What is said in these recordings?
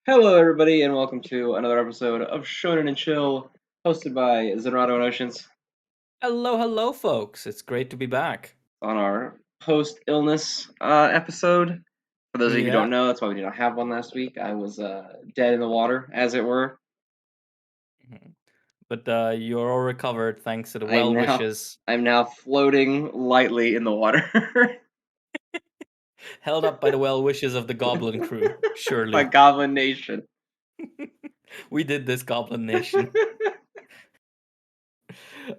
Hello, everybody, and welcome to another episode of Shonen and Chill, hosted by Zenrotto and Oceaniz. Hello, folks. It's great to be back. On our post-illness episode. For those of you who Yeah. don't know, that's why we did not have one last week. I was dead in the water, as it were. But you're all recovered thanks to the I'm well now wishes I'm now floating lightly in the water held up by the well wishes of the Goblin crew. by Surely. Goblin Nation. We did this, Goblin Nation.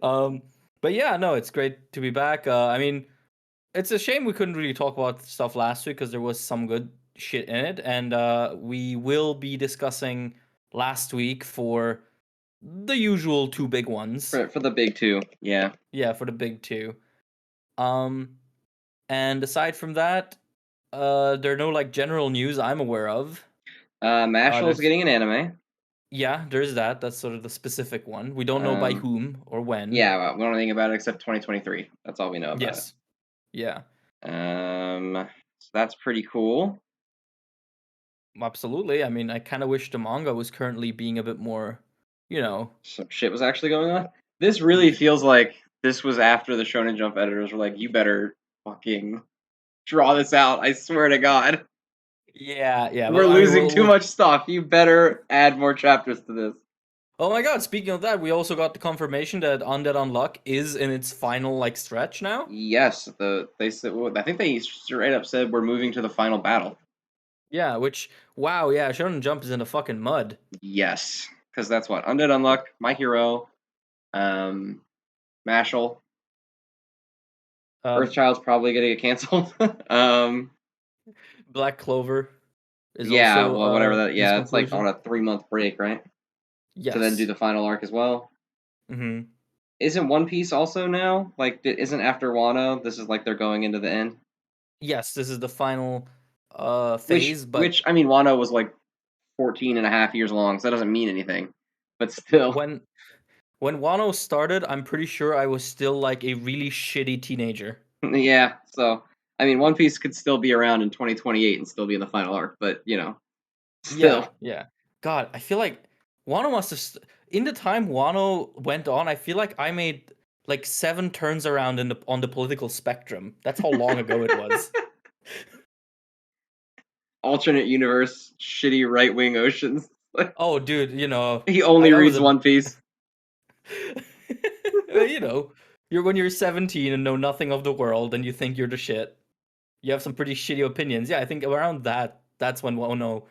But yeah, no, it's great to be back. I mean, it's a shame we couldn't really talk about stuff last week because there was some good shit in it, and we will be discussing last week for the usual two big ones. For the big two, yeah. Yeah, for the big two. And aside from that, there are no like general news I'm aware of. Mashle's getting an anime. Yeah, there's that. That's sort of the specific one. We don't know by whom or when. Yeah, well, we don't know anything about it except 2023. That's all we know about Yes. Yeah. So that's pretty cool. Absolutely. I mean, I kind of wish the manga was currently being a bit more, Some shit was actually going on. This really feels like this was after the Shonen Jump editors were like, "You better fucking draw this out. I swear to God, Yeah. we're losing too much stuff. You better add more chapters to this." Oh my God! Speaking of that, we also got the confirmation that Undead Unluck is in its final like stretch now. Yes, they said. Well, I think they straight up said we're moving to the final battle. Yeah. Which wow. Yeah. Shonen Jump is in the fucking mud. Yes, because that's what Undead Unluck, My Hero, Mashle, Earthchild's probably gonna get canceled. Black Clover is Yeah, also well, whatever that. its Yeah, it's like conclusion. on a 3-month break, right? Yes. To then do the final arc as well. Mm-hmm. Isn't One Piece also now? Like, isn't after Wano? This is like they're going into the end. Yes, this is the final phase, Which I mean, Wano was like 14 and a half years long, so that doesn't mean anything. But still, when Wano started, I'm pretty sure I was still like a really shitty teenager. yeah. So I mean, One Piece could still be around in 2028 and still be in the final arc, but still. Yeah. God, I feel like Wano must have in the time Wano went on. I feel like I made like 7 turns around on the political spectrum. That's how long ago it was. Alternate universe, shitty right wing Oceans. Oh, dude, He only I was reads One Piece. When you're 17 and know nothing of the world and you think you're the shit. You have some pretty shitty opinions. Yeah, I think around that's when Wano.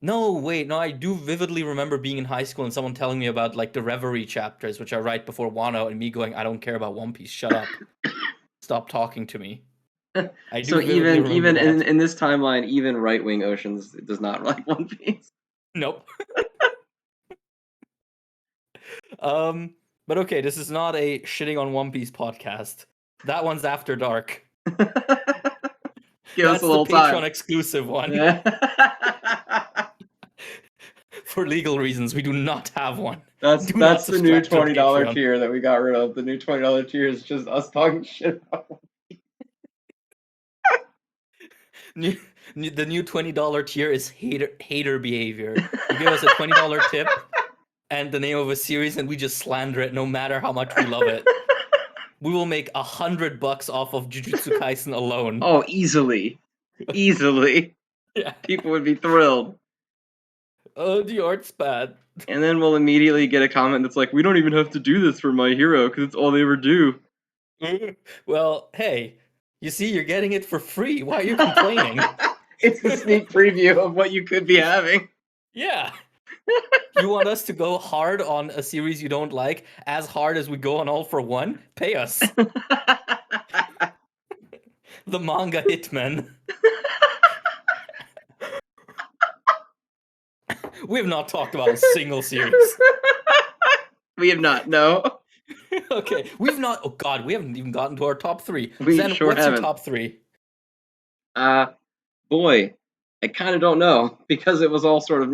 No, wait, no, I do vividly remember being in high school and someone telling me about like the Reverie chapters, which are right before Wano, and me going, I don't care about One Piece, shut up. Stop talking to me. I do So vividly remember even that. in this timeline, even right wing Oceans does not like One Piece. Nope. But okay, this is not a shitting on One Piece podcast. That one's after dark. Give us a little the Patreon time. exclusive one. For legal reasons, we do not have one. That's the new $20 tier that we got rid of. The new $20 tier is just us talking shit about One Piece. The new $20 tier is hater behavior. You give us a $20 tip and the name of a series, and we just slander it no matter how much we love it. We will make $100 off of Jujutsu Kaisen alone. Oh, easily. Yeah. People would be thrilled. Oh, the art's bad. And then we'll immediately get a comment that's like, we don't even have to do this for My Hero because it's all they ever do. Well, hey, you see, you're getting it for free. Why are you complaining? It's the sneak preview of what you could be having. Yeah. You want us to go hard on a series you don't like, as hard as we go on All for One? Pay us. The manga hitmen. We have not talked about a single series. We have not, no. Okay, we've not. Oh God, we haven't even gotten to our top 3. We Zen, sure what's haven't. your top 3? Boy, I kind of don't know because it was all sort of.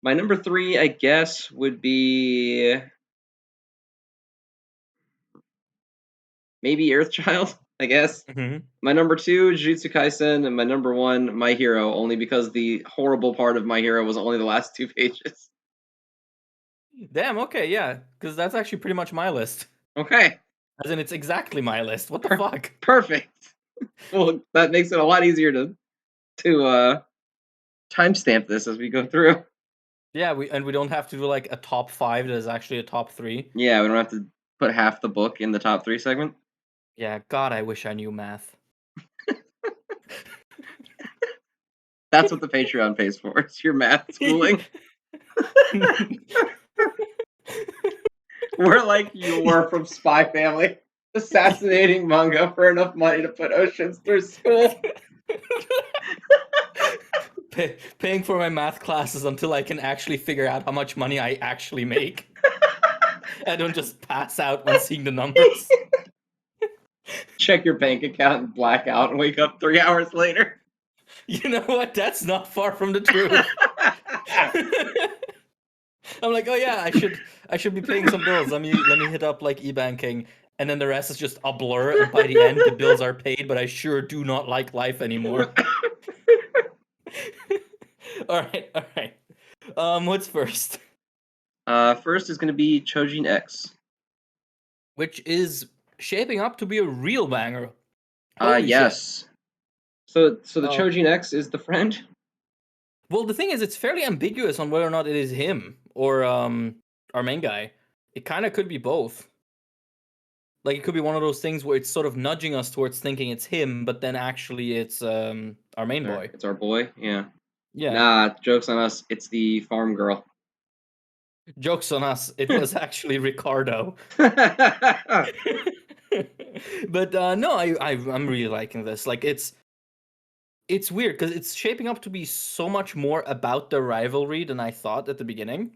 My number 3, I guess, would be maybe Earthchild. I guess. Mhm. My number 2, Jujutsu Kaisen, and my number 1, My Hero, only because the horrible part of My Hero was only the last 2 pages. Damn, okay, yeah, because that's actually pretty much my list. Okay, As in, it's exactly my list. What the per- fuck? perfect. Well, that makes it a lot easier to timestamp this as we go through. Yeah, we don't have to do like a top 5 that is actually a top 3. Yeah, we don't have to put half the book in the top 3 segment. Yeah, God, I wish I knew math. That's what the Patreon pays for. It's your math schooling. We're like Yor from Spy Family, assassinating manga for enough money to put Oceans through school. Paying for my math classes until I can actually figure out how much money I actually make. I don't just pass out when seeing the numbers. Check your bank account and black out and wake up 3 hours later. You know what? That's not far from the truth. I'm like, oh yeah, I should be paying some bills. Let me hit up like e-banking, and then the rest is just a blur. And by the end, the bills are paid, but I sure do not like life anymore. All right. What's first? First is going to be Choujin X. Which is shaping up to be a real banger. Holy Yes. So the Oh. Choujin X is the friend? Well, the thing is, it's fairly ambiguous on whether or not it is him or our main guy. It kind of could be both. Like, it could be one of those things where it's sort of nudging us towards thinking it's him, but then actually it's our main boy. It's our boy, yeah. Yeah. Nah, joke's on us. It's the farm girl. Joke's on us. It was actually Ricardo. But no, I'm really liking this. Like, it's weird because it's shaping up to be so much more about the rivalry than I thought at the beginning.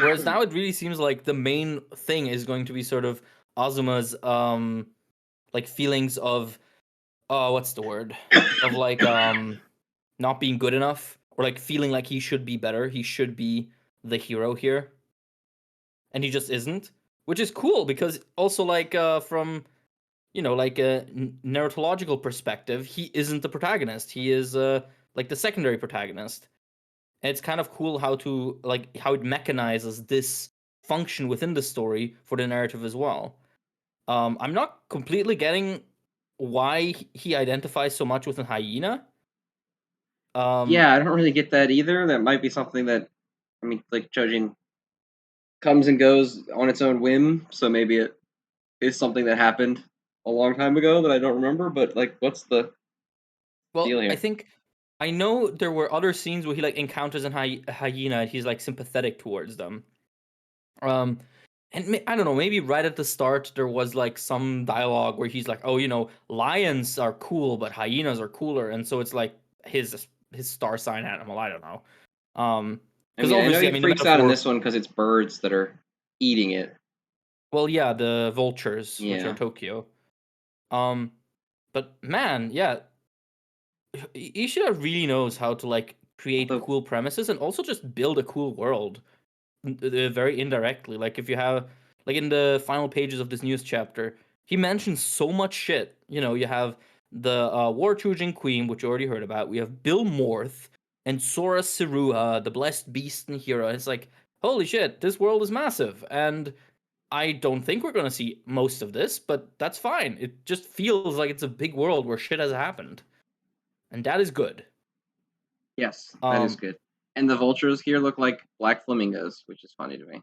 Whereas now it really seems like the main thing is going to be sort of Azuma's like feelings of what's the word? Of like not being good enough, or like feeling like he should be better. He should be the hero here. And he just isn't. Which is cool because also like from like a narratological perspective, he isn't the protagonist. He is like the secondary protagonist. And it's kind of cool how it mechanizes this function within the story for the narrative as well. I'm not completely getting why he identifies so much with a hyena. Yeah, I don't really get that either. That might be something that, I mean, like Choujin comes and goes on its own whim, so maybe it is something that happened a long time ago that I don't remember, but like, what's the deal Well, here? I think I know there were other scenes where he like encounters a hyena and he's like sympathetic towards them. Um, and I don't know, maybe right at the start there was like some dialogue where he's like, "Oh, lions are cool, but hyenas are cooler," and so it's like his star sign animal. I don't know. Because I know obviously, he the freaks out in metaphor. this one because it's birds that are eating it. Well, yeah, the vultures, which are Yeah. Tokyo. But man, yeah, Ishida really knows how to like create Although, cool premises and also just build a cool world. Very indirectly. Like if you have like in the final pages of this news chapter, he mentions so much shit. You have the War Choujin Queen, which you already heard about. We have Bill Morth and Sora Siruha, the blessed beast and hero. It's like, holy shit, this world is massive. And I don't think we're gonna see most of this, but that's fine. It just feels like it's a big world where shit has happened. And that is good. yes, that is Um, good. And the vultures here look like black flamingos, which is funny to me.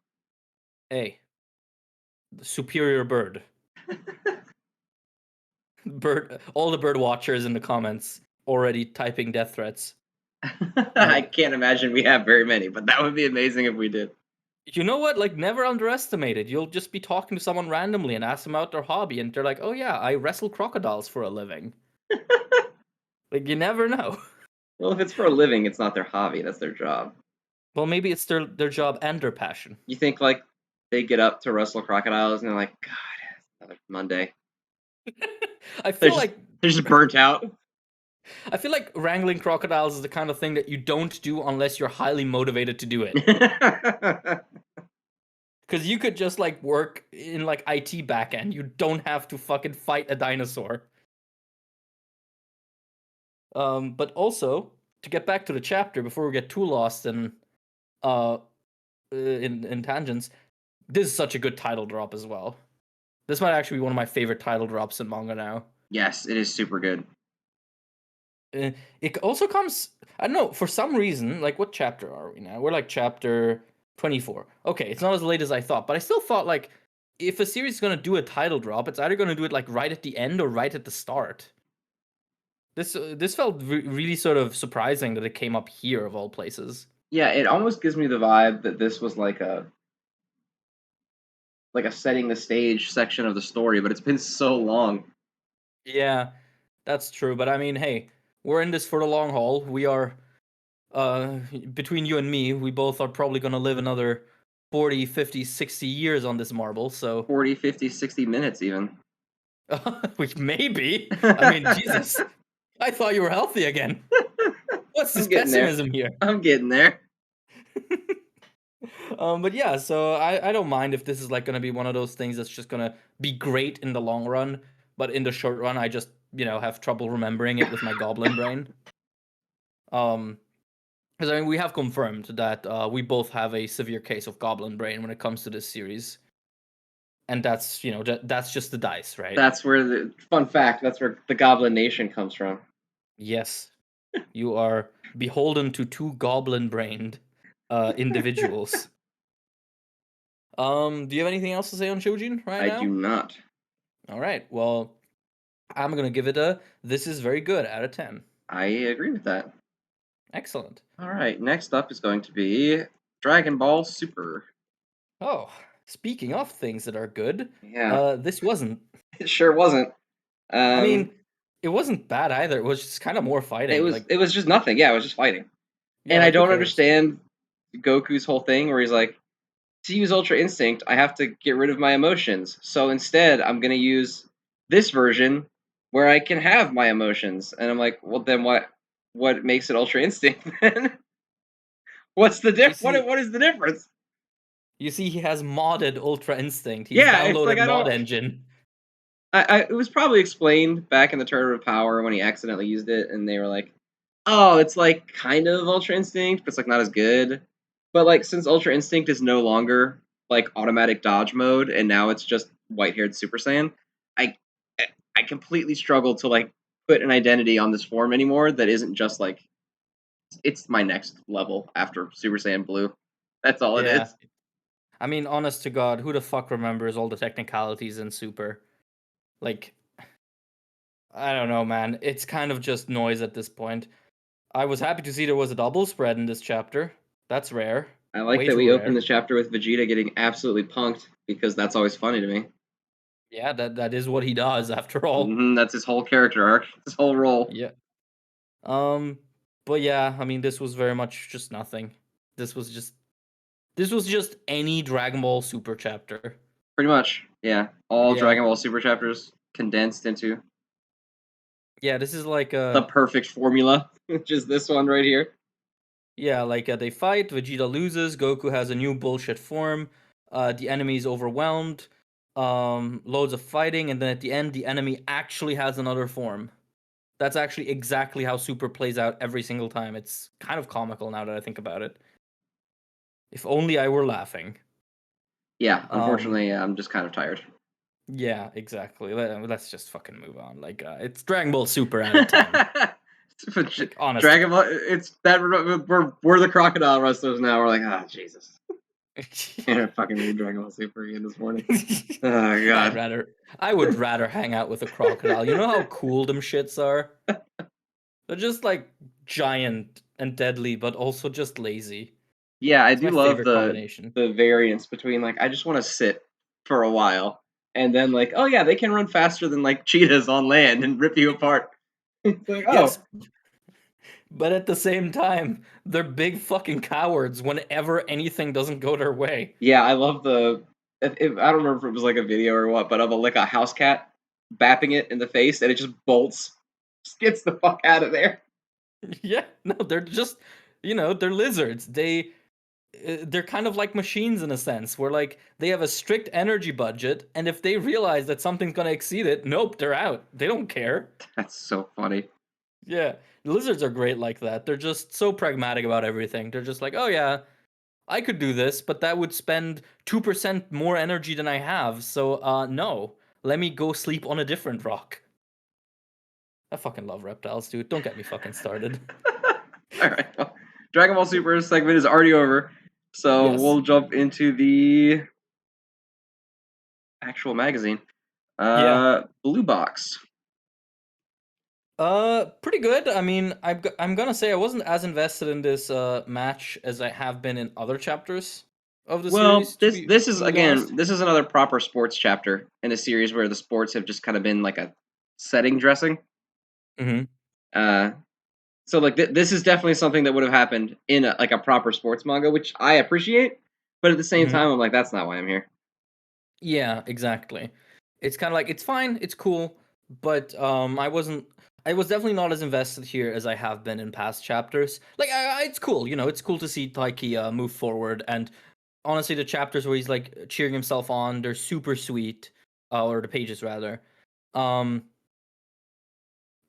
hey, the superior bird. All the bird watchers in the comments already typing death threats. I can't imagine we have very many, but that would be amazing if we did. You know what? Like, never underestimate it. You'll just be talking to someone randomly and ask them about their hobby, and they're like, "Oh yeah, I wrestle crocodiles for a living." Like, you never know. Well, if it's for a living, it's not their hobby, that's their job. Well, maybe it's their job and their passion. You think, like, they get up to wrestle crocodiles and they're like, God, another Monday. I They're feel just, like they're just burnt out. wrangling crocodiles is the kind of thing that you don't do unless you're highly motivated to do it. Because you could just like work in like IT backend. You don't have to fucking fight a dinosaur. But also, to get back to the chapter before we get too lost uh in tangents, this is such a good title drop as well. This might actually be one of my favorite title drops in manga now. Yes, it is super good. It also comes, I don't know, for some reason, like, what chapter are we now? We're like chapter 24. Okay, it's not as late as I thought, but I still thought, like, if a series is going to do a title drop, it's either going to do it, like, right at the end or right at the start. This felt really sort of surprising that it came up here, of all places. Yeah, it almost gives me the vibe that this was like a setting the stage section of the story, but it's been so long. Yeah, that's true. But I mean, hey, we're in this for the long haul. We are, between you and me, we both are probably going to live another 40, 50, 60 years on this marble. So 40, 50, 60 minutes even. Which maybe. I mean, Jesus. I thought you were healthy again. What's this pessimism here? I'm getting there. But yeah, so I don't mind if this is like gonna be one of those things that's just gonna be great in the long run, but in the short run, I just have trouble remembering it with my goblin brain. Because I mean, we have confirmed that we both have a severe case of goblin brain when it comes to this series, and that's that's just the dice, right? That's where the fun fact. That's where the Goblin Nation comes from. Yes, you are beholden to two goblin-brained individuals. Do you have anything else to say on Choujin right now? I do not. All right. Well, I'm gonna give it a "this is very good" out of 10. I agree with that. Excellent. All right. Next up is going to be Dragon Ball Super. Oh, speaking of things that are good, Yeah. this wasn't. It sure wasn't. I mean, it wasn't bad either. It was just kind of more fighting. It was just nothing. Yeah, it was just fighting. Yeah, And I like, who don't cares? understand Goku's whole thing where he's like, to use Ultra Instinct, I have to get rid of my emotions. So instead, I'm going to use this version where I can have my emotions. And I'm like, well, then what makes it Ultra Instinct then? What's the what is the difference? You see, he has modded Ultra Instinct. He's Yeah, it's like downloaded I Mod don't. Engine. It was probably explained back in the Tournament of Power when he accidentally used it, and they were like, "Oh, it's like kind of Ultra Instinct, but it's like not as good." But like since Ultra Instinct is no longer like automatic dodge mode, and now it's just white-haired Super Saiyan, I I completely struggle to like put an identity on this form anymore that isn't just like it's my next level after Super Saiyan Blue. That's all it Yeah. is. I mean, honest to God, who the fuck remembers all the technicalities in Super? Like, I don't know, man. It's kind of just noise at this point. I was happy to see there was a double spread in this chapter. That's rare. I like Way that too we open rare. this chapter with Vegeta getting absolutely punked because that's always funny to me. Yeah, that is what he does after all. That's his whole character arc, his whole role. Yeah. Um, but yeah, I mean, this was very much just nothing. This was just any Dragon Ball Super chapter. Pretty much, yeah. All Yeah. Dragon Ball Super chapters condensed into Yeah, this is like the perfect formula, which is this one right here. yeah, like they fight, Vegeta loses, Goku has a new bullshit form, the enemy is overwhelmed, loads of fighting, and then at the end, the enemy actually has another form. That's actually exactly how Super plays out every single time. It's kind of comical now that I think about it. If only I were laughing. Yeah, unfortunately, I'm just kind of tired. Yeah, exactly. Let's just fucking move on. Like, it's Dragon Ball Super out of 10. Like, honestly. Dragon Ball, it's that we're the crocodile wrestlers now. We're like, ah, Jesus. I fucking read Dragon Ball Super again this morning. Oh god. I would rather hang out with a crocodile. You know how cool them shits are? They're just like giant and deadly, but also just lazy. Yeah, I It's do my love favorite combination. the variance between like I just want to sit for a while, and then like, oh yeah, they can run faster than like cheetahs on land and rip you apart. It's like, oh, Yes. But at the same time, they're big fucking cowards whenever anything doesn't go their way. yeah, I love the. If I don't remember if it was like a video or what, but of a house cat bapping it in the face, and it just bolts, just gets the fuck out of there. Yeah, no, they're just, they're lizards. They're kind of like machines in a sense, where like they have a strict energy budget, and if they realize that something's gonna exceed it, nope, they're out. They don't care. That's so funny. Yeah, lizards are great like that. They're just so pragmatic about everything. They're just like, oh yeah, I could do this, but that would spend 2% more energy than I have. So, no, let me go sleep on a different rock. I fucking love reptiles, dude. Don't get me fucking started. All right, well, Dragon Ball Super segment is already over, so Yes. we'll jump into the actual magazine. Yeah. Blue Box. Pretty good. I mean, I'm gonna say I wasn't as invested in this match as I have been in other chapters of the Well, series. To this be this is completely honest. again, this is another proper sports chapter in a series where the sports have just kind of been like a setting dressing. Mm-hmm. Uh, so like this is definitely something that would have happened in like a proper sports manga, which I appreciate. But at the same Mm-hmm. time, I'm like, that's not why I'm here. Yeah, exactly. It's kind of like it's fine, it's cool, but I was definitely not as invested here as I have been in past chapters. Like it's cool, you know, it's cool to see Taiki move forward, and honestly the chapters where he's like cheering himself on, they're super sweet, or the pages rather. Um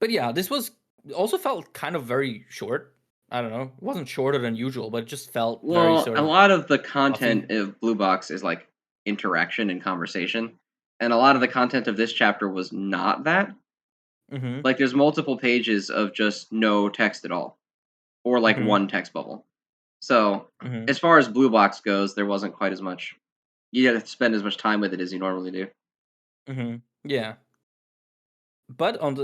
but yeah, this was also felt kind of very short. I don't know. It wasn't shorter than usual, but it just felt very Well, sort a of lot of the fluffy. content of Blue Box is like interaction and conversation, and a lot of the content of this chapter was not that. Mhm. Like, there's multiple pages of just no text at all, or like Mhm. one text bubble. So, Mhm. as far as Blue Box goes, there wasn't quite as much. You didn't spend as much time with it as you normally do. Mhm. Yeah. But on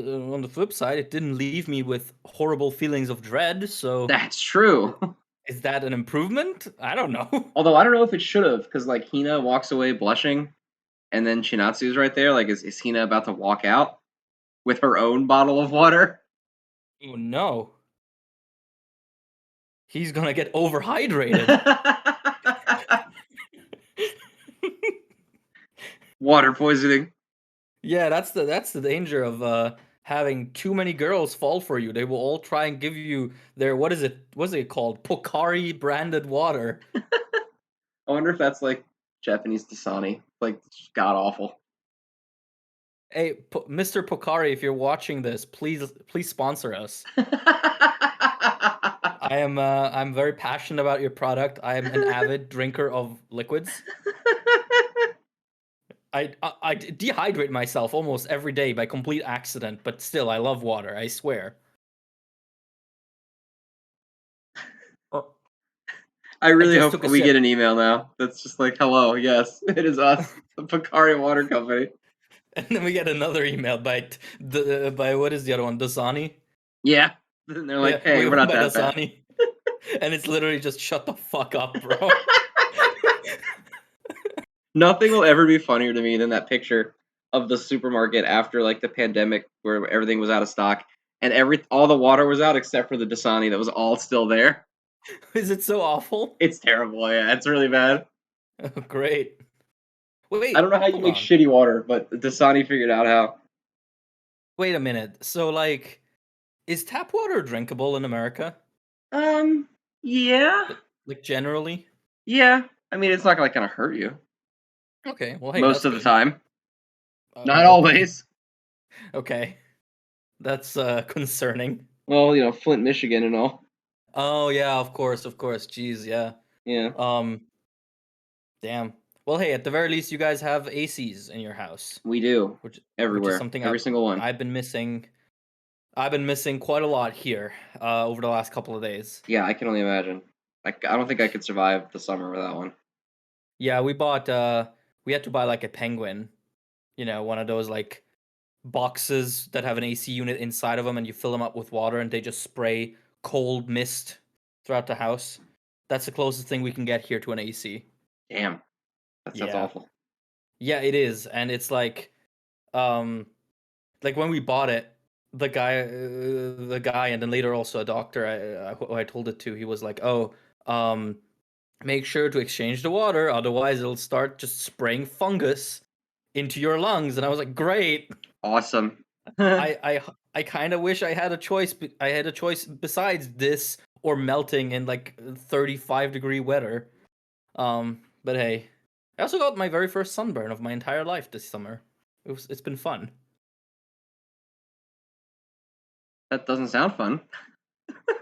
the flip side, it didn't leave me with horrible feelings of dread. So That's true. is that an improvement? I don't know. Although I don't know if it should have, because like Hina walks away blushing, and then Chinatsu's right there. Like, is Hina about to walk out with her own bottle of water? Oh no, he's gonna get overhydrated. Water poisoning. Yeah, that's the danger of having too many girls fall for you. They will all try and give you their what's it called? Pocari branded water. I wonder if that's like Japanese Dasani. Like, god awful. Hey, Mr. Pocari, if you're watching this, please sponsor us. I'm very passionate about your product. I am an avid drinker of liquids. I dehydrate myself almost every day by complete accident, but still I love water, I swear. Oh, I I really just hope took a we get an sip. email now that's just like, hello, yes, it is us, the Picari Water Company. And then we get another email by what is the other one? Dasani? Yeah. And they're Yeah, like, hey, we we're went not by that bad. Dasani. And it's literally just shut the fuck up, bro. Nothing will ever be funnier to me than that picture of the supermarket after like the pandemic where everything was out of stock and all the water was out except for the Dasani that was all still there. Is it so awful? It's terrible. Yeah, it's really bad. Oh, great. I don't Wait, know how you hold make on. shitty water, but Dasani figured out how. Wait a minute. So like is tap water drinkable in America? Um, yeah. Like generally? Yeah. I mean, it's not like gonna hurt you Okay, well hey, most that's of the good. time. Not Okay. always. Okay. That's concerning. Well, Flint, Michigan, and all. Oh yeah, of course, of course. Jeez, yeah. Yeah, Um damn. Well, hey, at the very least you guys have ACs in your house, we do which is everywhere, something every single one. I've been missing. I've been missing quite a lot here over the last couple of days. Yeah, I can only imagine. I don't think I could survive the summer without one. Yeah, we had to buy like a penguin, you know, one of those like boxes that have an AC unit inside of them and you fill them up with water and they just spray cold mist throughout the house. That's the closest thing we can get here to an AC. Damn, that sounds Yeah. awful. Yeah, it is. And it's um like when we bought it, the guy and then later also a doctor who I told it to, he was like, "Oh, um make sure to exchange the water otherwise it'll start just spraying fungus into your lungs." And I was like, "Great." Awesome. I kind of wish I had a choice. I had a choice besides this or melting in like 35-degree weather. But hey, I also got my very first sunburn of my entire life this summer. It's been fun. That doesn't sound fun.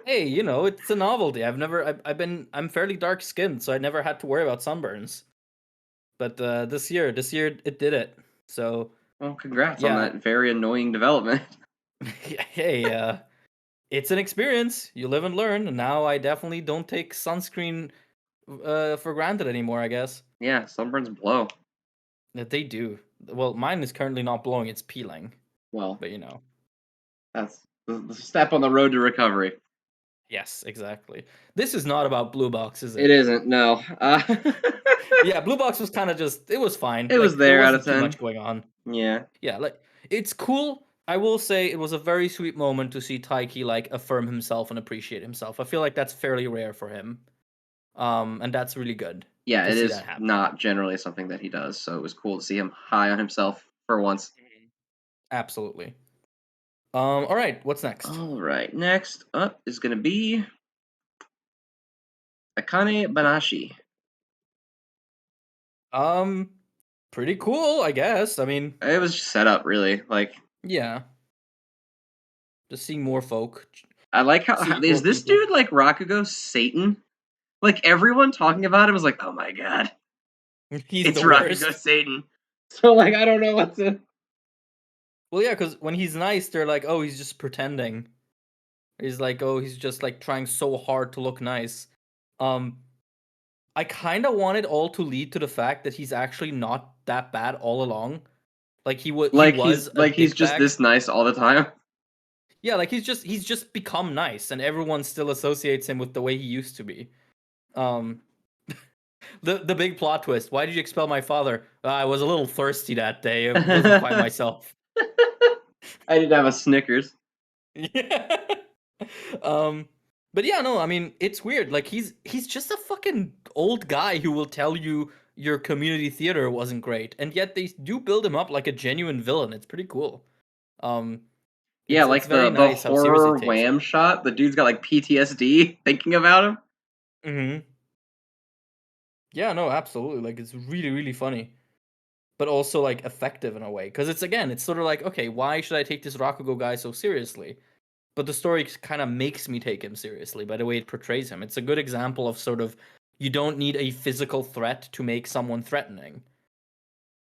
Hey, it's a novelty. I'm fairly dark skinned, so I never had to worry about sunburns. But this year it did it. So Well, congrats on yeah, that very annoying development. hey, it's an experience. You live and learn. And now I definitely don't take sunscreen for granted anymore, I guess. Yeah, sunburns blow. That they do. Well, mine is currently not blowing; it's peeling. Well, But that's the step on the road to recovery. yes, exactly. This is not about Blue Box, is It it? isn't. No. Yeah, Blue Box was kind of just. It was fine. It was Like there there out of wasn't too 10. much going on. Yeah. Yeah, like it's cool. I will say it was a very sweet moment to see Taiki like affirm himself and appreciate himself. I feel like that's fairly rare for him. And that's really good Yeah, to it see is that happen. not generally something that he does, so it was cool to see him high on himself for once. Absolutely. All right, what's next? All right, next up is going to be Akane-Banashi. Pretty cool, I guess. I mean, It was just set up, really. Like, yeah. Just seeing more folk. I like how Seeing is more this people. dude like Rakugo Satan? Like everyone talking about him was like, "Oh my god, He's it's the Rakugo worst. Satan." So like, I don't know what to. Well, yeah, because when he's nice, they're like, oh, he's just pretending. He's like, oh, he's just like trying so hard to look nice. Um, I kind of want it all to lead to the fact that he's actually not that bad all along. Like he was a He's just dickbag. this nice all the time. Yeah, like he's just become nice, and everyone still associates him with the way he used to be. Um, the big plot twist. Why did you expel my father? I was a little thirsty that day. It wasn't quite myself. I didn't have a Snickers. Yeah. Um, but yeah, no, I mean, it's weird. Like he's just a fucking old guy who will tell you your community theater wasn't great, and yet they do build him up like a genuine villain. It's pretty cool. Um, Yeah, it's like very the nice how seriously horror it takes wham it. shot. The dude's got like PTSD thinking about him. Mm-hmm. Yeah, no, absolutely. Like it's really, really funny, but also like effective in a way. Because it's sort of like, okay, why should I take this Rakugo guy so seriously? But the story kind of makes me take him seriously by the way it portrays him. It's a good example of sort of you don't need a physical threat to make someone threatening.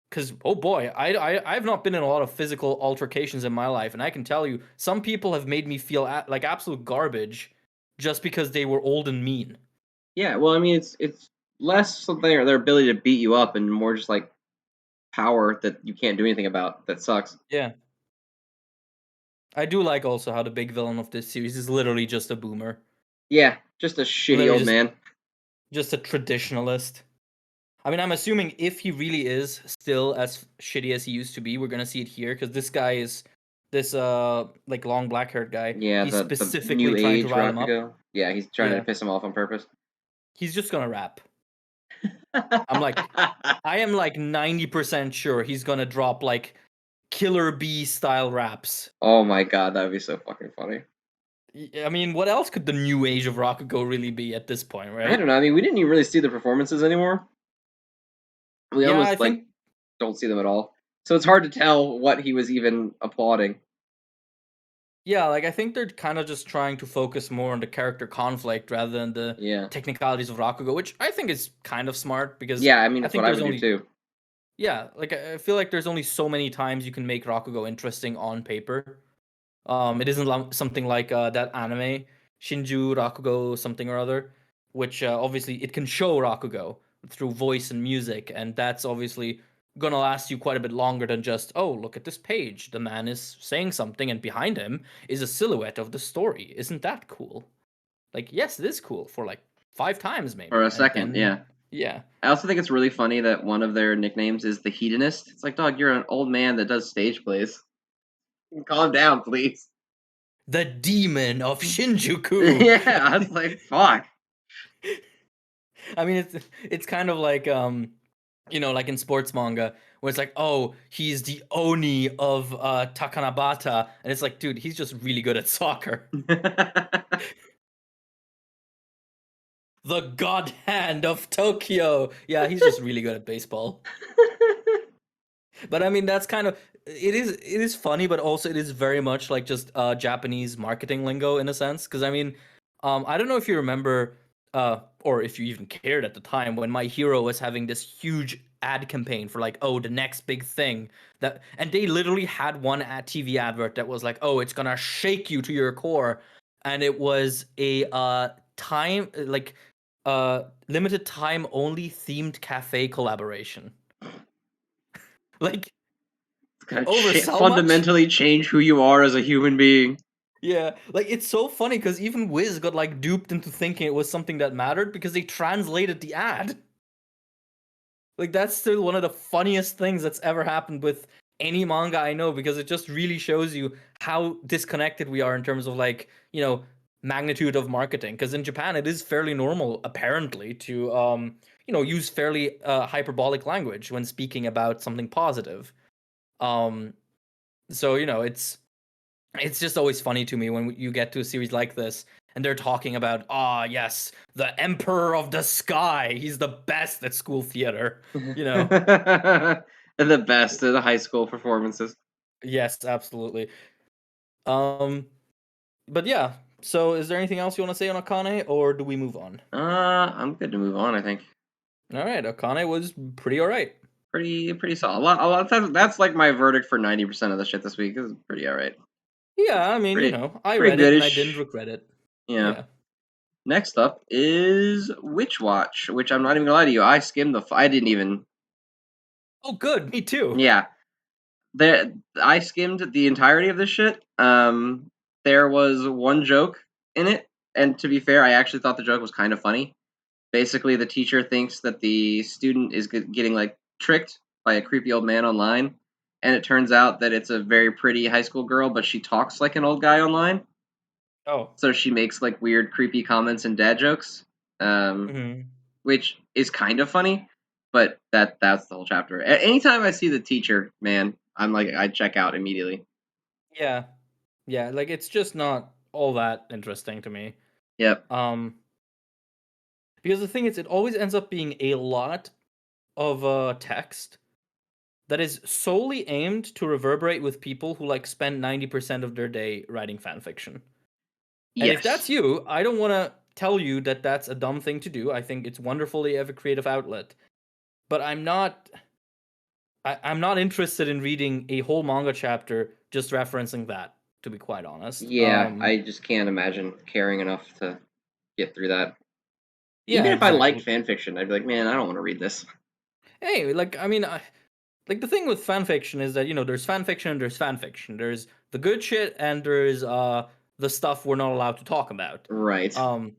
Because oh boy, I've not been in a lot of physical altercations in my life, and I can tell you some people have made me feel like absolute garbage just because they were old and mean. Yeah, well, I mean, it's less something or their ability to beat you up, and more just like power that you can't do anything about. That sucks. Yeah. I do like also how the big villain of this series is literally just a boomer. Yeah, just a shitty Literally old man. just a traditionalist. I mean, I'm assuming if he really is still as shitty as he used to be, we're gonna see it here because this guy is this like long black haired guy. Yeah, He's the specifically new trying to age rile him up. Rakugo. Yeah, he's trying to Yeah, piss him off on purpose. he's just gonna rap. I am like 90% sure he's gonna drop like Killer Bee style raps. Oh my god, that would be so fucking funny. I mean, what else could the new age of Rakugo really be at this point, I don't right? know. I mean, we didn't even really see the performances anymore. We Yeah, I almost like think don't see them at all. So it's hard to tell what he was even applauding. Yeah, like I think they're kind of just trying to focus more on the character conflict rather than the Yeah. technicalities of Rakugo, which I think is kind of smart because Yeah, I mean, I that's think what I there's would do only too. yeah, like I feel like there's only so many times you can make Rakugo interesting on paper. It isn't something like that anime Shinju Rakugo something or other, which obviously it can show Rakugo through voice and music, and that's obviously gonna last you quite a bit longer than just oh look at this page, the man is saying something, and behind him is a silhouette of the story. Isn't that cool? Like yes, it is cool for like 5 times For maybe, a and second, yeah. then yeah, I also think it's really funny that one of their nicknames is the Hedonist. It's like, dog, you're an old man that does stage plays. Calm down, please. the demon of Shinjuku. Yeah, I was like, fuck. I mean, it's kind of like like in sports manga where it's like, oh, he's the Oni of Takanabata, and it's like, dude, he's just really good at soccer. The God Hand of Tokyo. Yeah, he's just really good at baseball. But I mean, that's kind of it is funny, but also it is very much like just Japanese marketing lingo in a sense. Because I mean, I don't know if you remember, or if you even cared at the time when My Hero was having this huge ad campaign for like, oh, the next big thing that, and they literally had one TV advert that was like, oh, it's gonna shake you to your core, and it was a time like limited time only themed cafe collaboration. Like It's gonna over so much. fundamentally change who you are as a human being. Yeah, like it's so funny because even Wiz got like duped into thinking it was something that mattered because they translated the ad. Like that's still one of the funniest things that's ever happened with any manga I know, because it just really shows you how disconnected we are in terms of like, magnitude of marketing. Because in Japan it is fairly normal apparently to use fairly hyperbolic language when speaking about something positive. Um so it's just always funny to me when you get to a series like this and they're talking about, yes, the Emperor of the Sky. He's the best at school theater, you know. The best of the high school performances. Yes, absolutely. Um, but yeah. So, is there anything else you want to say on Akane, or do we move on? I'm good to move on. I think All right, Akane was pretty all right. pretty solid. That's like my verdict for 90% of the shit this week. Is pretty all right. Yeah, I mean, Pretty I pretty read it and I didn't goodish. regret it. Yeah. Yeah. Next up is Witch Watch, which I'm not even gonna lie to you. I skimmed I didn't even. Oh, good. Me too. Yeah, I skimmed the entirety of this shit. There was one joke in it, and to be fair, I actually thought the joke was kind of funny. Basically, the teacher thinks that the student is getting like tricked by a creepy old man online, and it turns out that it's a very pretty high school girl, but she talks like an old guy online. Oh. So she makes like weird, creepy comments and dad jokes, Hmm. which is kind of funny. But that's the whole chapter. Anytime I see the teacher, man, I'm like I check out immediately. Yeah. Yeah. Like it's just not all that interesting to me. Yep. Um, because the thing is, it always ends up being a lot of text that is solely aimed to reverberate with people who like spend 90% of their day writing fan fiction. And if Yes. that's you, I don't want to tell you that that's a dumb thing to do. I think it's wonderful that you have a creative outlet. But I'm not interested in reading a whole manga chapter just referencing that, to be quite honest. Yeah, I just can't imagine caring enough to get through that. Yeah, Even if I liked exactly. fan fiction, I'd be like, man, I don't want to read this. Hey, like I mean, like the thing with fan fiction is that there's fan fiction and there's fan fiction. There's the good shit and there's the stuff we're not allowed to talk about. Right. Um,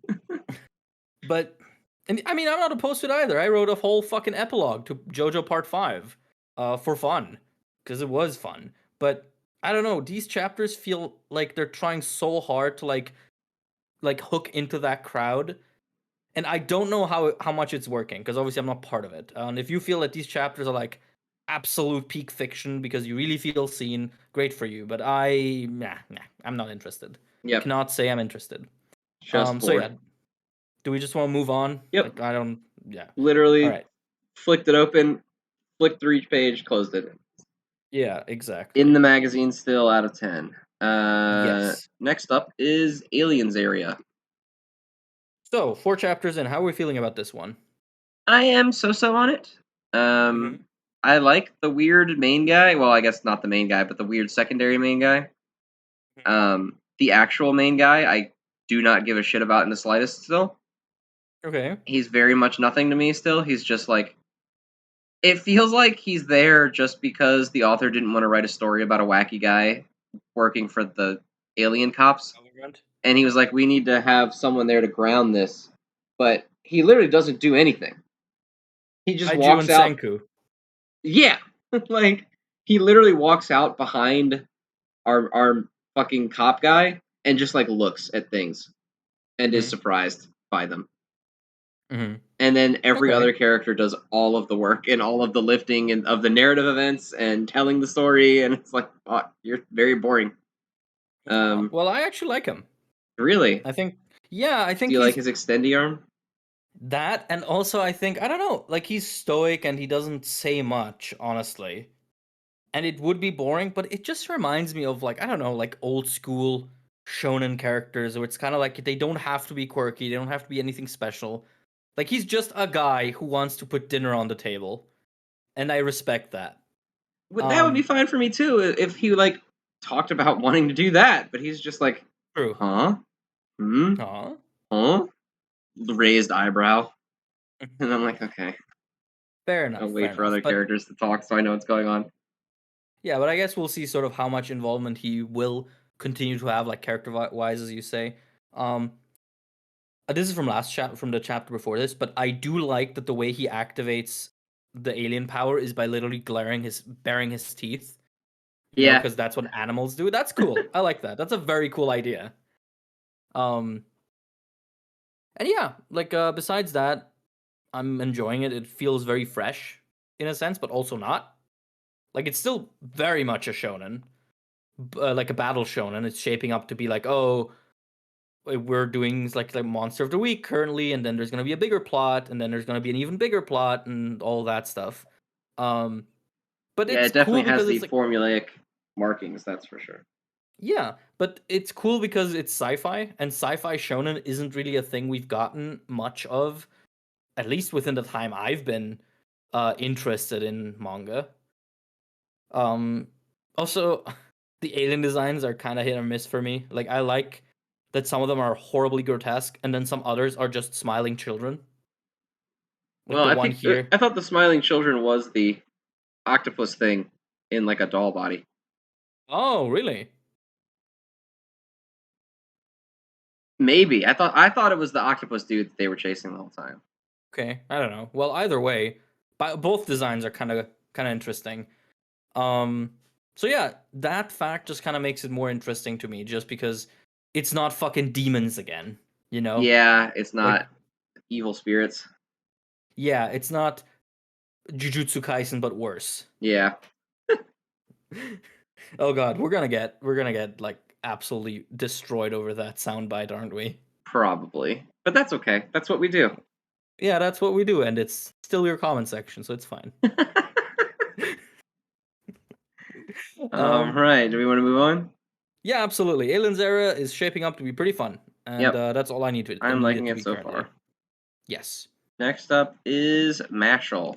but and I mean, I'm not opposed to it either. I wrote a whole fucking epilogue to JoJo Part 5 for fun because it was fun. But I don't know, these chapters feel like they're trying so hard to like hook into that crowd, and I don't know how much it's working because obviously I'm not part of it. And if you feel that these chapters are like absolute peak fiction because you really feel seen, great for you. But I'm not interested. Yep. Cannot say I'm interested. Just So yeah, bored. do we just want to move on? Yep. Like I don't. Yeah. All Literally right. flicked it open, flicked through each page, closed it. Yeah. In Exactly. the magazine, still out of 10. Yes. Next up is Aliens Area. So 4 chapters in. How are we feeling about this one? I am so on it. Mm-hmm. I like the weird main guy. Well, I guess not the main guy, but the weird secondary main guy. The actual main guy, I do not give a shit about in the slightest still. Okay. He's very much nothing to me still. He's just like, it feels like he's there just because the author didn't want to write a story about a wacky guy working for the alien cops. Government. And he was like, we need to have someone there to ground this. But he literally doesn't do anything. He just Aiju walks and out. Senku. Yeah. Like, he literally walks out behind our fucking cop guy and just like looks at things and is Mm-hmm. surprised by them. Mm-hmm. And then every Okay. other character does all of the work and all of the lifting and of the narrative events and telling the story, and it's like, oh, you're very boring. Um, Well, I actually like him. really? I think. Yeah, I Do think you like he's his extendy arm? that, and also I think I don't know, like he's stoic and he doesn't say much, honestly. and it would be boring, but it just reminds me of, like, I don't know, like old school shonen characters where it's kind of like they don't have to be quirky, they don't have to be anything special. Like, he's just a guy who wants to put dinner on the table, and I respect that. That would be fine for me too if he like talked about wanting to do that, but he's just like, True. huh, Huh? raised eyebrow, and I'm like, okay, Fair enough. I'll wait Fair for enough. other But characters to talk so I know what's going on. yeah, but I guess we'll see sort of how much involvement he will continue to have, like character wise, as you say. Um, this is from from the chapter before this, but I do like that the way he activates the alien power is by literally baring his teeth. You know, Yeah, because that's what animals do. That's cool. I like that. That's a very cool idea. Um, and yeah, like besides that, I'm enjoying it. It feels very fresh in a sense, but also not. Like, it's still very much a shonen, like a battle shonen. It's shaping up to be like, oh, we're doing like the monster of the week currently, and then there's gonna be a bigger plot, and then there's gonna be an even bigger plot, and all that stuff. Um, but yeah, it's it definitely cool has because the it's like, formulaic markings, that's for sure. yeah, but it's cool because it's sci-fi, and sci-fi shonen isn't really a thing we've gotten much of, at least within the time I've been interested in manga. Um, Also, the alien designs are kind of hit or miss for me. Like, I like that some of them are horribly grotesque, and then some others are just smiling children. Like Well, the one here. I thought the smiling children was the octopus thing in like a doll body. Oh, really? Maybe I thought it was the octopus dude that they were chasing the whole time. Okay, I don't know. Well, either way, both designs are kind of interesting. Um, so yeah, that fact just kind of makes it more interesting to me, just because it's not fucking demons again. You know, Yeah, it's like, not evil spirits. yeah, it's not Jujutsu Kaisen, but worse. Yeah, Oh god, we're gonna get like absolutely destroyed over that soundbite, aren't we? probably. But that's okay. That's what we do. Yeah, that's what we do, and it's still your comment section, so it's fine. All um, right. Do we want to move on? yeah, absolutely. Aliens Era is shaping up to be pretty fun, and Yep. that's all I I'm need it liking to it be so currently. far. Yes. Next up is Mashle.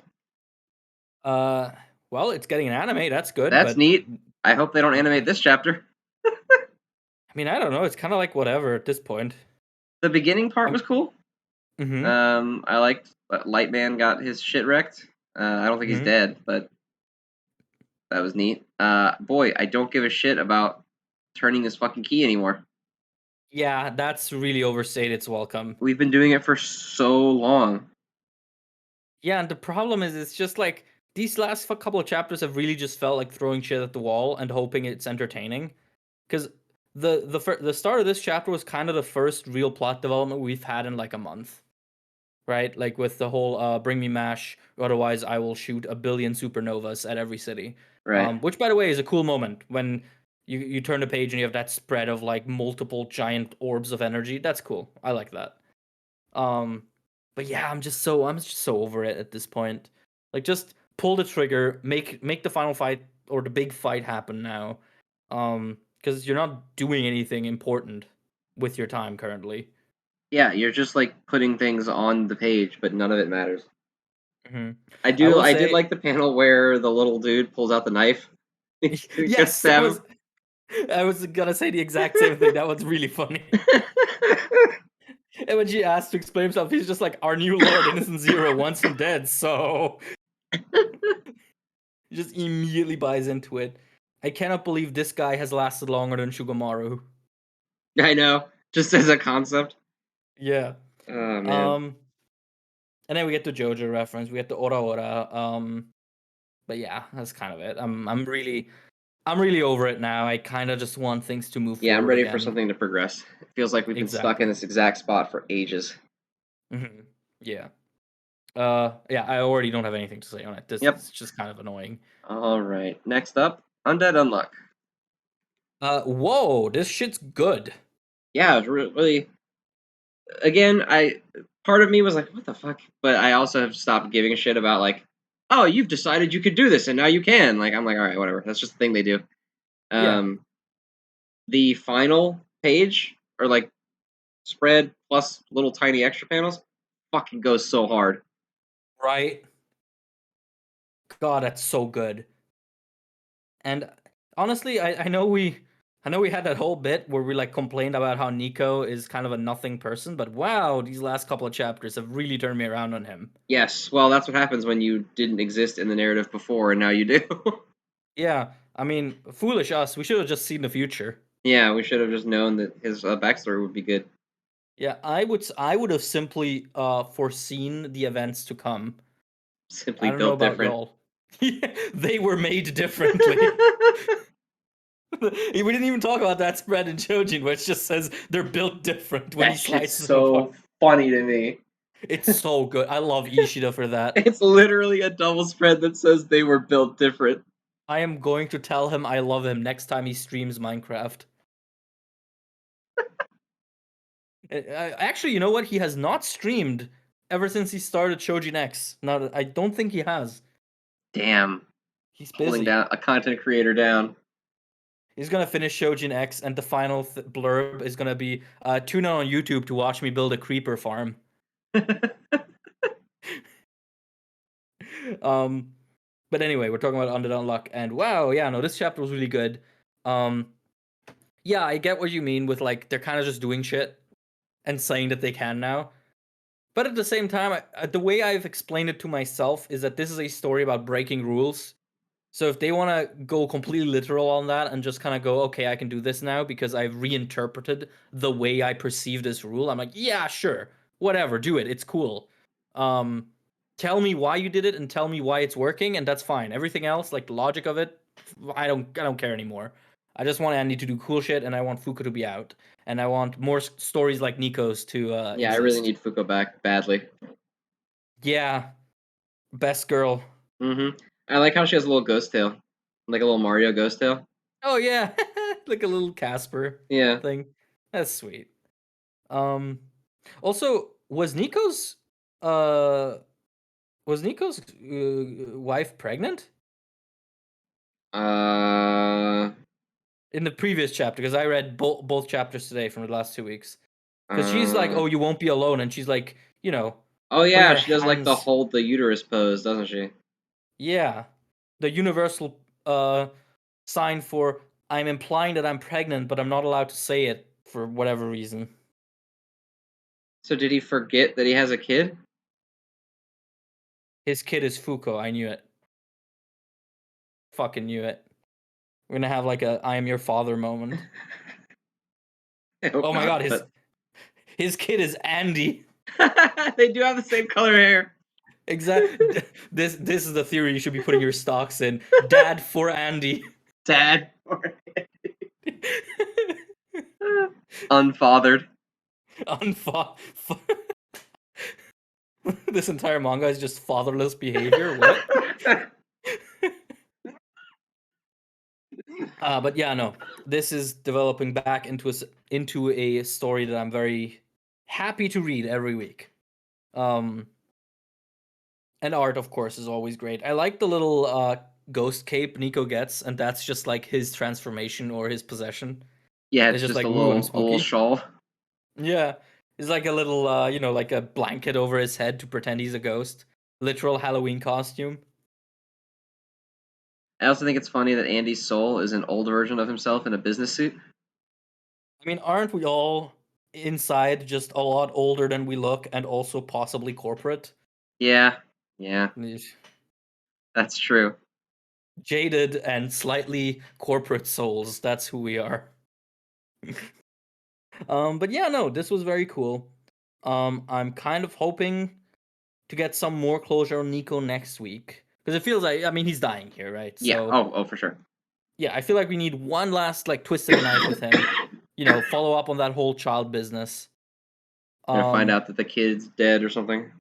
Uh, well, it's getting an anime. That's good, That's but neat. I hope they don't animate this chapter. I mean, I don't know. It's kind of like whatever at this point. The beginning part I'm, was cool. mm-hmm. I liked Lightman got his shit wrecked. I don't think he's Mm-hmm. dead, but that was neat. Boy, I don't give a shit about turning this fucking key anymore. Yeah, that's really overstayed its welcome. We've been doing it for so long. Yeah, and the problem is, it's just like these last couple of chapters have really just felt like throwing shit at the wall and hoping it's entertaining. Because the start of this chapter was kind of the first real plot development we've had in like a month, right? Like with the whole "bring me Mash, otherwise I will shoot a billion supernovas at every city." Right. Which, by the way, is a cool moment when you turn the page and you have that spread of like multiple giant orbs of energy. That's cool. I like that. Um, but yeah, I'm just so over it at this point. Like, just pull the trigger, make the final fight or the big fight happen now. Because you're not doing anything important with your time currently. Yeah, you're just like putting things on the page, but none of it matters. Hmm. I did like the panel where the little dude pulls out the knife. He could Yes, stab him. I was gonna say the exact same thing. That was really funny. And when she asked to explain himself, he's just like, "Our new Lord Innocent Zero wants him dead," so he just immediately buys into it. I cannot believe this guy has lasted longer than Shugamaru. I know, just as a concept. Yeah. Oh man. Um, and then we get the JoJo reference. We get the Ora Ora. But yeah, that's kind of it. I'm really over it now. I kind of just want things to move Yeah, I'm forward ready for again. something to progress. It feels like we've been stuck in Exactly. this exact spot for ages. Hmm. Yeah. Yeah. I already don't have anything to say on it. This Yep. is just kind of annoying. All right. Next up, Undead Unluck. Whoa, this shit's good. Yeah, it was really. Again, I part of me was like, "What the fuck?" But I also have stopped giving a shit about like oh, you've decided you could do this, and now you can. Like, I'm like, all right, whatever. That's just the thing they do. Yeah. The final page, or like spread plus little tiny extra panels, fucking goes so hard. Right. God, that's so good. And honestly, I know we had that whole bit where we like complained about how Nico is kind of a nothing person, but wow, these last couple of chapters have really turned me around on him. Yes, well, that's what happens when you didn't exist in the narrative before, and now you do. Yeah, I mean, foolish us. We should have just seen the future. Yeah, we should have just known that his backstory would be good. Yeah, I would have simply foreseen the events to come. Simply I don't know built about different. y'all. They were made differently. We didn't even talk about that spread in Choujin, which just says they're built different when he That shit's slices them apart. so funny to me. It's so good. I love Ishida for that. It's literally a double spread that says they were built different. I am going to tell him I love him next time he streams Minecraft. Actually, you know what? He has not streamed ever since he started Choujin X. Now, I don't think he has. Damn. He's Holding busy. down a content creator down. He's gonna finish Choujin X, and the final blurb is gonna be tune in on YouTube to watch me build a creeper farm. But anyway, we're talking about Undead Unluck, and wow, yeah, no, this chapter was really good. Yeah, I get what you mean with like they're kind of just doing shit and saying that they can now. But at the same time, the way I've explained it to myself is that this is a story about breaking rules. So if they want to go completely literal on that and just kind of go, okay, I can do this now because I've reinterpreted the way I perceive this rule, I'm like, yeah, sure, whatever, do it. It's cool. Tell me why you did it and tell me why it's working, and that's fine. Everything else, like the logic of it, I don't care anymore. I just want Andy to do cool shit, and I want Fuka to be out, and I want more stories like Nico's to Yeah, exist. I really need Fuko back badly. Yeah, best girl. Mm-hmm. I like how she has a little ghost tail, like a little Mario ghost tail. Oh yeah, like a little Casper thing. That's sweet. Also, was Nico's wife pregnant? In the previous chapter, because I read both chapters today from the last 2 weeks. Because she's like, "Oh, you won't be alone," and she's like, you know, oh yeah, her she does like the hands. hold the uterus pose, doesn't she? Yeah, the universal sign for I'm implying that I'm pregnant, but I'm not allowed to say it for whatever reason. So did he forget that he has a kid? His kid is Fuko. I knew it. Fucking knew it. We're gonna have like a I am your father moment. Oh my god, his kid is Andy. They do have the same color hair. Exactly. This is the theory you should be putting your stocks in. Dad for Andy. Dad for Andy. Unfathered. This entire manga is just fatherless behavior. What? But yeah, no. This is developing back into a story that I'm very happy to read every week. And art, of course, is always great. I like the little ghost cape Nico gets, and that's just like his transformation or his possession. Yeah, it's just like, a ooh, I'm little spooky. shawl. Yeah, it's like a little, like a blanket over his head to pretend he's a ghost. Literal Halloween costume. I also think it's funny that Andy's soul is an old version of himself in a business suit. I mean, aren't we all inside just a lot older than we look and also possibly corporate? Yeah, that's true. Jaded and slightly corporate souls. That's who we are. But yeah, no, this was very cool. I'm kind of hoping to get some more closure on Nico next week. Because it feels like, I mean, he's dying here, right? Yeah, so, for sure. Yeah, I feel like we need one last, like, twist of the knife with him. Follow up on that whole child business. Gonna find out that the kid's dead or something.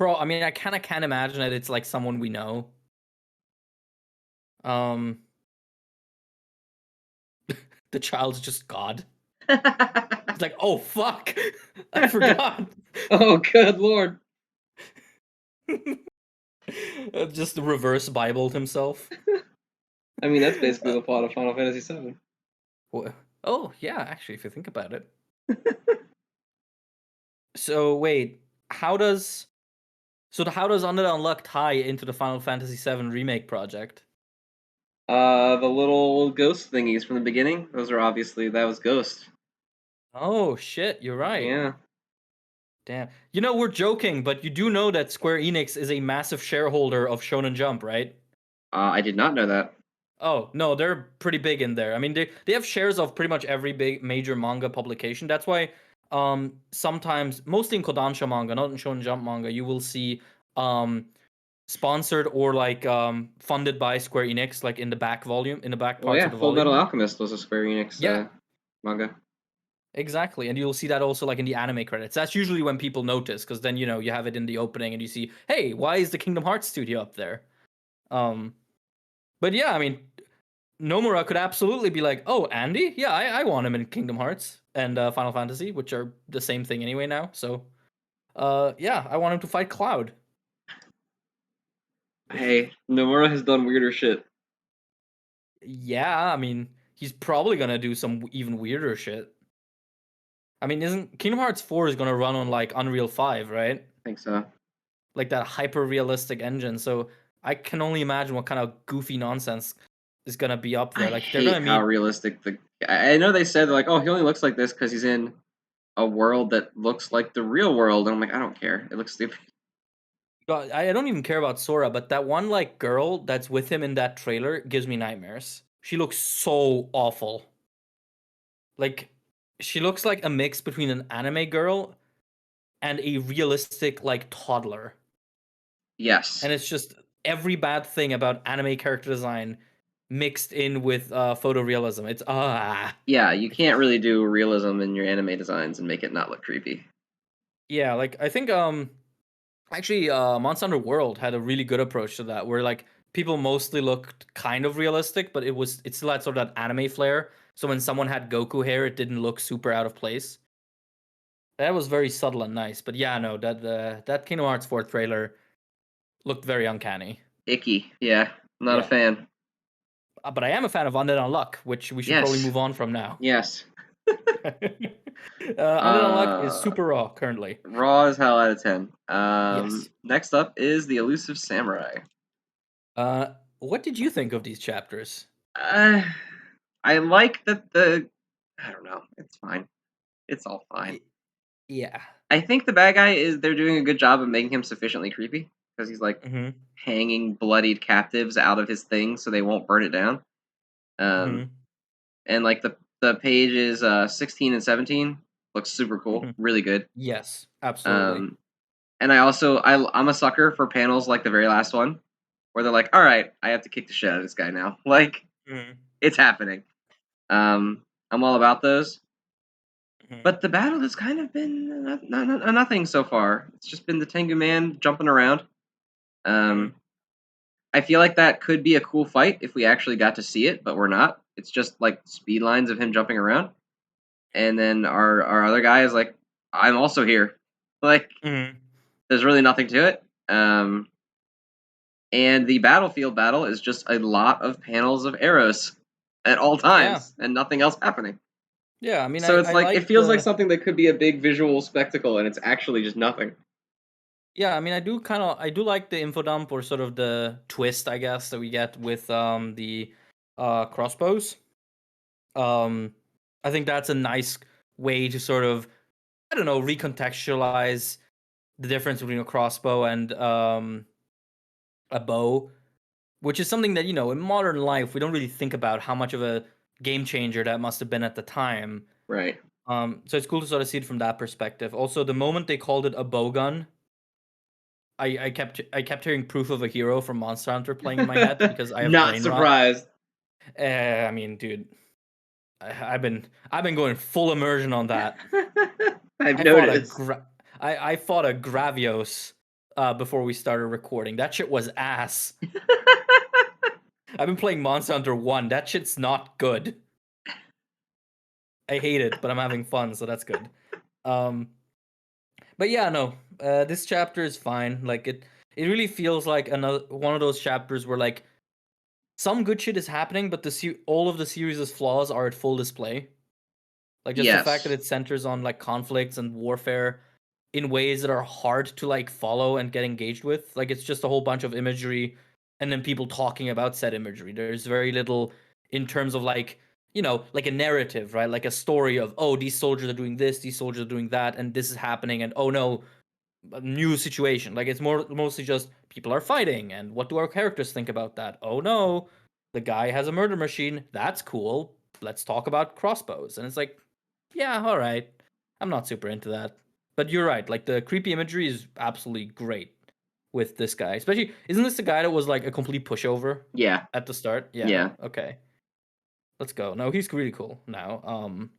I mean, I kind of can't imagine that it's, like, someone we know. The child's just God. It's like, oh, fuck! I forgot! Oh, good lord. Just reverse Bibled himself. I mean, that's basically the plot of Final Fantasy VII. Oh, yeah, actually, if you think about it. So, wait, how does Undead Unluck tie into the Final Fantasy VII Remake project? The little ghost thingies from the beginning, those are obviously, that was Ghost. Oh, shit, you're right. Yeah. Damn. You know, we're joking, but you do know that Square Enix is a massive shareholder of Shonen Jump, right? I did not know that. Oh, no, they're pretty big in there. I mean, they have shares of pretty much every big major manga publication. That's why sometimes, mostly in Kodansha manga, not in Shonen Jump manga, you will see sponsored or like funded by Square Enix, like in the back volume, in the back Well, parts yeah, of the Full Metal volume. Alchemist was a Square Enix Yeah, manga. exactly. And you'll see that also like in the anime credits. That's usually when people notice, because then, you know, you have it in the opening and you see, hey, why is the Kingdom Hearts studio up there? But yeah, I mean, Nomura could absolutely be like, oh, Andy? Yeah, I want him in Kingdom Hearts and Final Fantasy, which are the same thing anyway now. So, yeah, I want him to fight Cloud. Hey, Nomura has done weirder shit. Yeah, I mean, he's probably gonna do some even weirder shit. I mean, isn't Kingdom Hearts 4 is gonna run on like Unreal 5, right? I think so. Like that hyper realistic engine. So I can only imagine what kind of goofy nonsense is gonna be up I there. Like they're hate gonna how meet. realistic I know they said like, oh, he only looks like this because he's in a world that looks like the real world, and I'm like, I don't care. It looks stupid. God, I don't even care about Sora, but that one like girl that's with him in that trailer gives me nightmares. She looks so awful. Like she looks like a mix between an anime girl and a realistic like toddler. Yes. And it's just every bad thing about anime character design mixed in with photorealism. It's Yeah, you can't really do realism in your anime designs and make it not look creepy. yeah, like I think actually Monster Hunter World had a really good approach to that, where like people mostly looked kind of realistic, but it still had sort of that anime flair. So when someone had Goku hair, it didn't look super out of place. That was very subtle and nice. But yeah, no, that Kingdom Hearts 4 trailer looked very uncanny. Icky. Yeah, not a Yeah. fan. But I am a fan of Undead Unluck, which we should probably Yes. move on from now. Yes. Undead Unluck is super raw currently. Raw as hell out of 10. Yes. Next up is the Elusive Samurai. What did you think of these chapters? I like that I don't know. It's fine. It's all fine. Yeah. I think the bad guy they're doing a good job of making him sufficiently creepy because he's like hanging bloodied captives out of his thing so they won't burn it down. And like the pages 16 and 17 looks super cool, really good. Yes, absolutely. And I'm a sucker for panels like the very last one where they're like, all right, I have to kick the shit out of this guy now. Like it's happening. I'm all about those. But the battle has kind of been nothing so far. It's just been the Tengu Man jumping around. I feel like that could be a cool fight if we actually got to see it, but we're not. It's just like speed lines of him jumping around. And then our other guy is like, I'm also here. Like, there's really nothing to it. And the battlefield battle is just a lot of panels of arrows at all times and nothing else happening. Yeah, I mean, so it's I like it feels like something that could be a big visual spectacle, and it's actually just nothing. Yeah, I mean, I do like the info dump or sort of the twist, I guess, that we get with the crossbows. I think that's a nice way to sort of, I don't know, recontextualize the difference between a crossbow and a bow, which is something that, you know, in modern life we don't really think about how much of a game changer that must have been at the time. Right. So it's cool to sort of see it from that perspective. Also, the moment they called it a bow gun, I kept hearing Proof of a Hero from Monster Hunter playing in my head because I have not brain surprised. rot. I mean, dude, I've been going full immersion on that. I've noticed. I fought a Gravios before we started recording. That shit was ass. I've been playing Monster Hunter 1. That shit's not good. I hate it, but I'm having fun, so that's good. But yeah, no. This chapter is fine. Like it really feels like another one of those chapters where like some good shit is happening, but all of the series' flaws are at full display. Like just the fact that Yes. it centers on like conflicts and warfare in ways that are hard to like follow and get engaged with. Like it's just a whole bunch of imagery and then people talking about said imagery. There's very little in terms of like, like a narrative, right? Like a story of, oh, these soldiers are doing this, these soldiers are doing that, and this is happening, and oh no, a new situation. Like it's mostly just people are fighting, and what do our characters think about that? Oh no, the guy has a murder machine. That's cool. Let's talk about crossbows. And it's like, yeah, all right. I'm not super into that. But you're right. Like the creepy imagery is absolutely great with this guy. Especially, isn't this the guy that was like a complete pushover? Yeah. At the start. Yeah. Okay. Let's go. No, he's really cool now. I More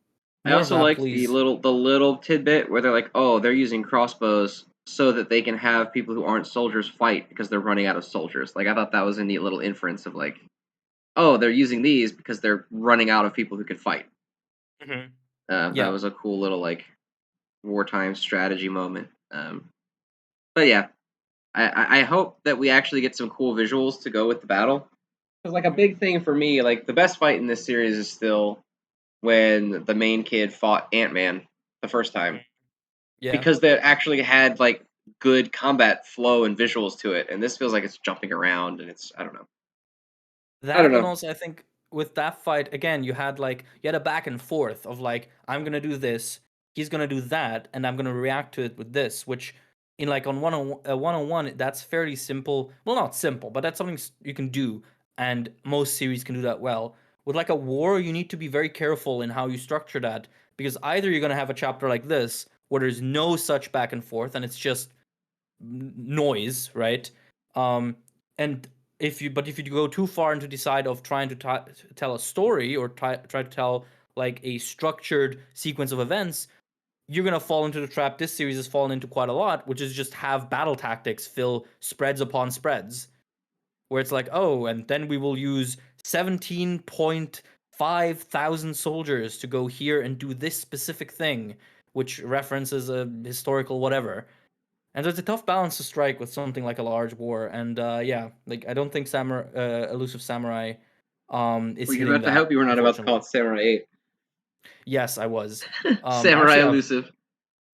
of also that, like the please. little tidbit where they're like, oh, they're using crossbows so that they can have people who aren't soldiers fight because they're running out of soldiers. Like I thought that was a neat little inference of like, oh, they're using these because they're running out of people who could fight. Mm-hmm. That Yeah. was a cool little like wartime strategy moment. But yeah, I hope that we actually get some cool visuals to go with the battle. Because like a big thing for me, like the best fight in this series is still when the main kid fought Ant-Man the first time. Yeah. Because they actually had like good combat flow and visuals to it, and this feels like it's jumping around and it's I don't know. That and also I think with that fight again, you had a back and forth of like I'm gonna do this, he's gonna do that, and I'm gonna react to it with this, which in like on one-on-one that's fairly simple. Well, not simple, but that's something you can do, and most series can do that well. With like a war, you need to be very careful in how you structure that because either you're gonna have a chapter like this where there's no such back and forth and it's just noise, right? Um, and if you go too far into the side of trying to tell a story or try to tell like a structured sequence of events, you're gonna fall into the trap this series has fallen into quite a lot, which is just have battle tactics fill spreads upon spreads, where it's like, oh, and then we will use 17.5 thousand soldiers to go here and do this specific thing, which references a historical whatever. And there's a tough balance to strike with something like a large war. And yeah, like I don't think Elusive Samurai is Well, you're hitting about to hope that, you were not about to call unfortunately. it Samurai 8. Yes, I was. Samurai Elusive.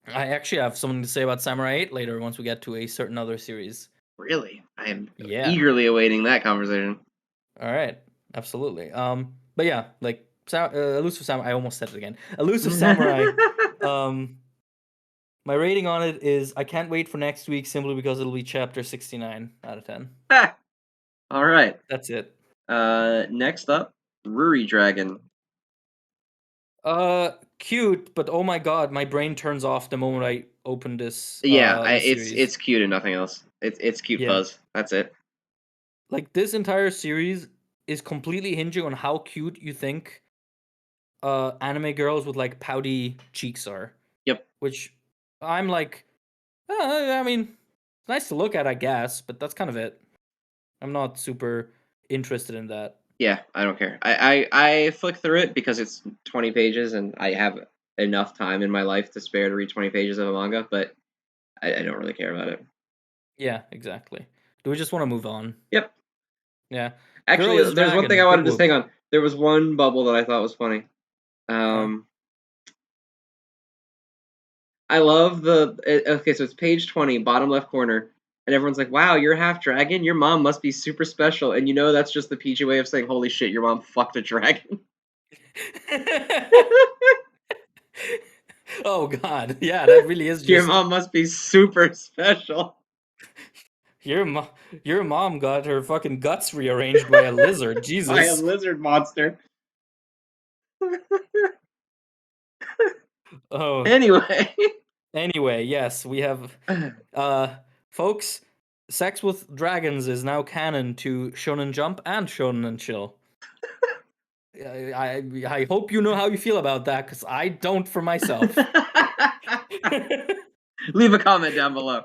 I actually have something to say about Samurai 8 later once we get to a certain other series. Really? I am Yeah. eagerly awaiting that conversation. All right. Absolutely. But yeah, like Elusive Samurai, I almost said it again. Elusive Samurai, my rating on it is I can't wait for next week simply because it'll be chapter 69 out of 10. All right. That's it. Next up, RuriDragon. Cute, but oh my god, my brain turns off the moment I open this Yeah, this it's series. cute and nothing else. It's cute fuzz. That's it. Like this entire series is completely hinging on how cute you think anime girls with like pouty cheeks are. Yep. Which I'm like, I mean, it's nice to look at, I guess, but that's kind of it. I'm not super interested in that. Yeah, I don't care. I flick through it because it's 20 pages and I have enough time in my life to spare to read 20 pages of a manga, but I don't really care about it. Yeah, exactly. Do we just want to move on? Yep. Yeah. Girl Actually, is there's one dragon. thing I Big wanted to whoop. hang on. There was one bubble that I thought was funny. I love okay, so it's page 20, bottom left corner, and everyone's like, "Wow, you're half dragon. Your mom must be super special." And you know that's just the PG way of saying, "Holy shit, your mom fucked a dragon." Oh god, yeah, that really is Your just mom must be super special. your mom got her fucking guts rearranged by a lizard. By a Jesus. lizard monster. Oh. Anyway, yes, we have folks, sex with dragons is now canon to Shonen Jump and Shonen Chill. I hope you know how you feel about that cuz I don't for myself. leave a comment down below.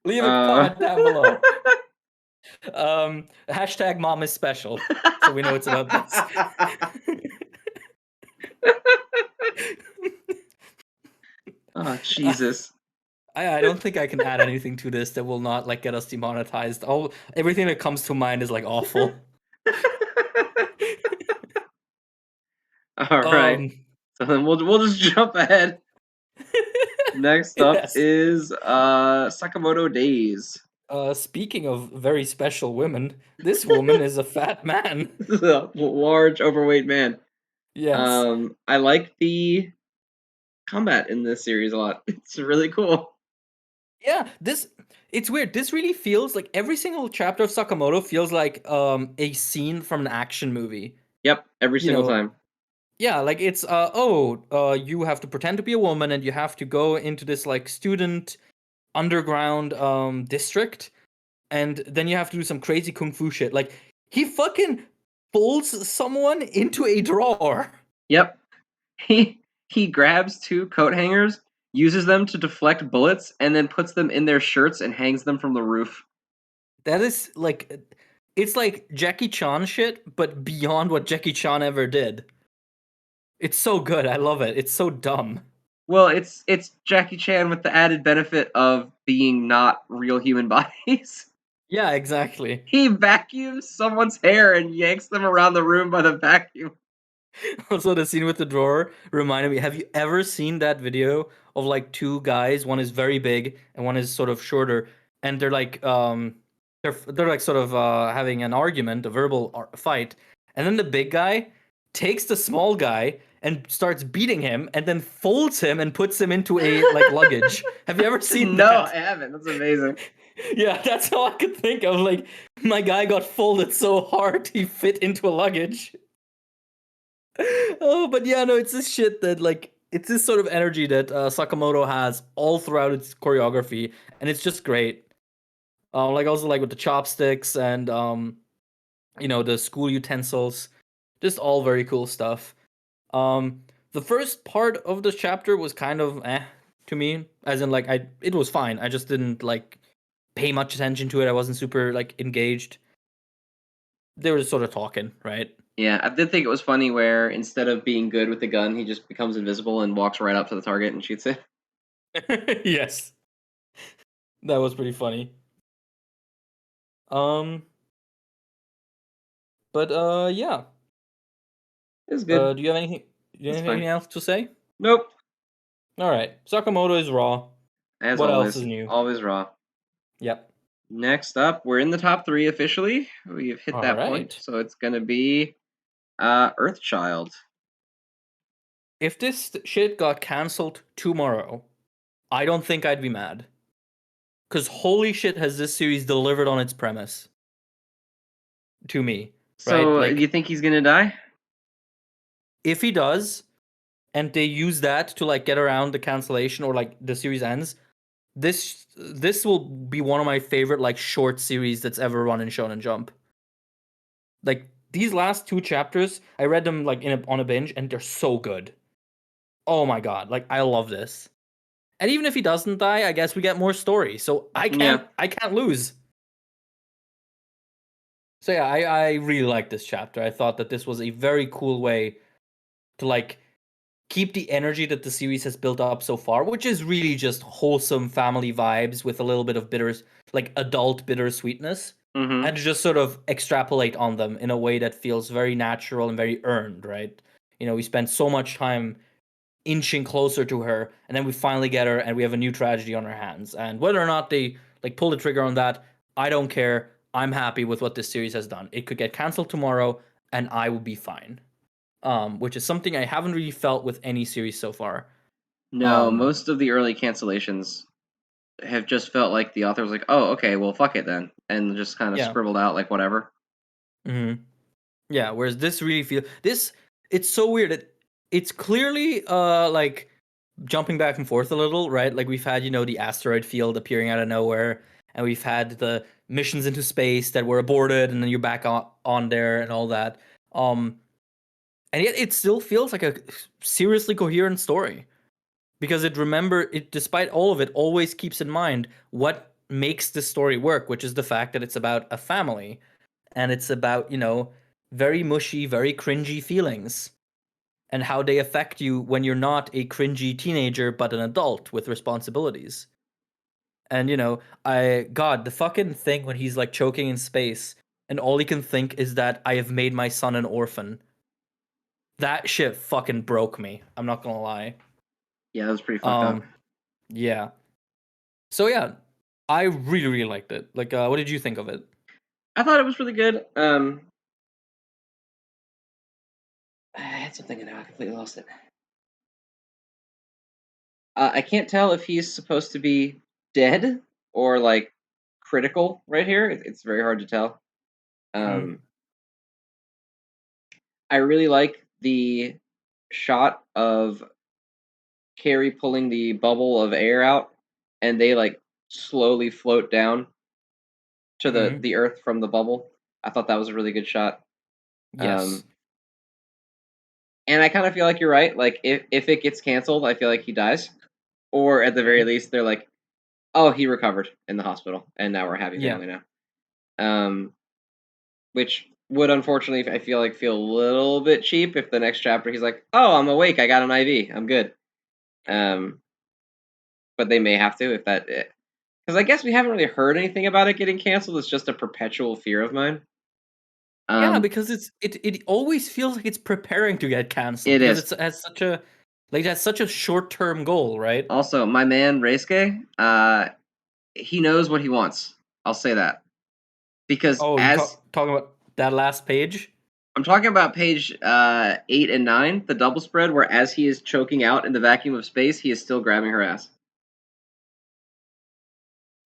Leave a comment down below. Hashtag mom is special. So we know it's about this. Oh, Jesus. I don't think I can add anything to this that will not like get us demonetized. Everything that comes to mind is like awful. All right. So then we'll just jump ahead. Next up Yes. is Sakamoto Days. Speaking of very special women, this woman is a fat man. Large, overweight man. Yes. I like the combat in this series a lot. It's really cool. Yeah, it's weird. This really feels like every single chapter of Sakamoto feels like a scene from an action movie. Yep, every You single know, time. yeah, like it's you have to pretend to be a woman and you have to go into this like student underground district, and then you have to do some crazy kung fu shit. Like he fucking folds someone into a drawer. Yep. He grabs two coat hangers, uses them to deflect bullets, and then puts them in their shirts and hangs them from the roof. That is like it's like Jackie Chan shit, but beyond what Jackie Chan ever did. It's so good. I love it. It's so dumb. Well, it's Jackie Chan with the added benefit of being not real human bodies. Yeah, exactly. He vacuums someone's hair and yanks them around the room by the vacuum. Also, the scene with the drawer reminded me. Have you ever seen that video of like two guys? One is very big and one is sort of shorter, and they're like they're like sort of having an argument, a verbal fight, and then the big guy takes the small guy and starts beating him, and then folds him and puts him into a like luggage. Have you ever seen No, that? I haven't. That's amazing. Yeah, that's all I could think of. Like, my guy got folded so hard he fit into a luggage. Oh, but yeah, no, it's this shit that like it's this sort of energy that Sakamoto has all throughout its choreography, and it's just great. Like also like with the chopsticks and the school utensils, just all very cool stuff. The first part of the chapter was kind of to me, as in like it was fine. I just didn't like pay much attention to it. I wasn't super like engaged. They were just sort of talking, right? Yeah, I did think it was funny where instead of being good with the gun, he just becomes invisible and walks right up to the target and shoots it. Yes. That was pretty funny. Um, but yeah. It was good. Do you have anything? Do you have It's anything fine. else to say? Nope. All right. Sakamoto is raw. As What else always, is new? always raw. Yep. Next up, we're in the top 3 officially. We've hit All that point, right. so it's gonna be Earthchild. If this shit got canceled tomorrow, I don't think I'd be mad. Cause holy shit, has this series delivered on its premise to me, right? So, you Like, think he's gonna die? if he does, and they use that to like get around the cancellation or like the series ends, this will be one of my favorite like short series that's ever run in Shonen Jump. Like these last 2 chapters, I read them like on a binge, and they're so good. Oh my god, like I love this. And even if he doesn't die, I guess we get more story. So I Yeah. can't lose. So yeah, I really like this chapter. I thought that this was a very cool way to like keep the energy that the series has built up so far, which is really just wholesome family vibes with a little bit of like adult bittersweetness, Mm-hmm. and just sort of extrapolate on them in a way that feels very natural and very earned, right? We spend so much time inching closer to her, and then we finally get her, and we have a new tragedy on our hands. And whether or not they like pull the trigger on that, I don't care. I'm happy with what this series has done. It could get canceled tomorrow, and I will be fine. Which is something I haven't really felt with any series so far. No, most of the early cancellations have just felt like the author was like, "Oh, okay, well, fuck it then," and just kind of Yeah. scribbled out like whatever. Yeah. Whereas this really it's so weird. It's clearly like jumping back and forth a little, right? Like we've had the asteroid field appearing out of nowhere, and we've had the missions into space that were aborted, and then you're back on there and all that. And yet it still feels like a seriously coherent story. Because despite all of it, always keeps in mind what makes the story work, which is the fact that it's about a family, and it's about very mushy, very cringy feelings, and how they affect you when you're not a cringy teenager but an adult with responsibilities. And God, the fucking thing when he's like choking in space and all he can think is that I have made my son an orphan. That shit fucking broke me. I'm not gonna lie. Yeah, that was pretty fucked up. Yeah. So yeah, I really, really liked it. Like, what did you think of it? I thought it was really good. I had something and now I completely lost it. I can't tell if he's supposed to be dead or like critical right here. It's very hard to tell. I really like the shot of Carrie pulling the bubble of air out, and they like slowly float down to the earth from the bubble. I thought that was a really good shot. Yes. And I kind of feel like you're right. Like if it gets canceled, I feel like he dies, or at the very least, they're like, "Oh, he recovered in the hospital, and now we're a happy family now." Which would unfortunately, I feel a little bit cheap if the next chapter he's like, "Oh, I'm awake. I got an IV. I'm good." But they may have to if that, because I guess we haven't really heard anything about it getting canceled. It's just a perpetual fear of mine. Yeah, because it always feels like it's preparing to get canceled. It because is. it has such a short-term goal, right? Also, my man Reisuke, he knows what he wants. I'll say that. Because you're talking about that last page? I'm talking about page 8 and 9, the double spread, where as he is choking out in the vacuum of space, he is still grabbing her ass.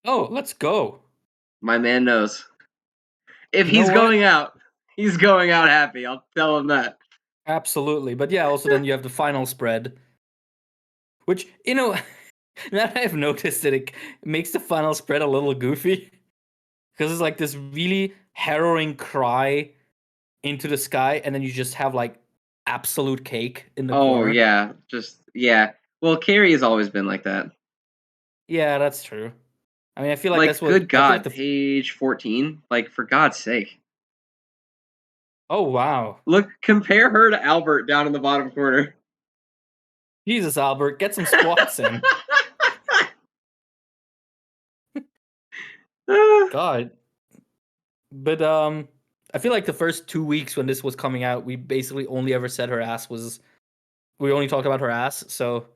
Oh, let's go. My man knows. If he's going out, he's going out happy. I'll tell him that. Absolutely. But yeah, also then you have the final spread. Which, now that I've noticed that it makes the final spread a little goofy. Because it's like this really harrowing cry into the sky, and then you just have like absolute cake in the corner. Oh, yeah. Yeah. Well, Carrie has always been like that. Yeah, that's true. I mean, I feel like that's what. Good God, page 14. Like, for God's sake. Oh, wow. Look, compare her to Albert down in the bottom corner. Jesus, Albert, get some squats in. God. But I feel like the first 2 weeks when this was coming out, we basically only ever said her ass was. We only talked about her ass, so